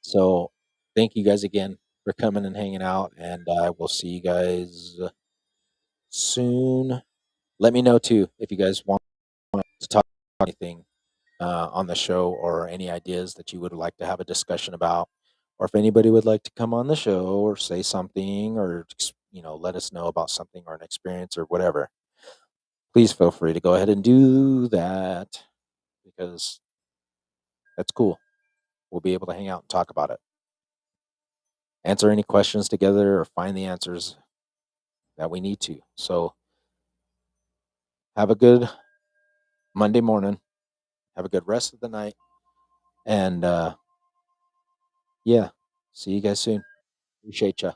So, thank you guys again for coming and hanging out, and I will see you guys soon. Let me know too if you guys want to talk about anything on the show, or any ideas that you would like to have a discussion about, or if anybody would like to come on the show or say something, or let us know about something or an experience or whatever. Please feel free to go ahead and do that, because that's cool. We'll be able to hang out and talk about it, answer any questions together, or find the answers that we need to. So have a good Monday morning. Have a good rest of the night. And yeah, see you guys soon. Appreciate you.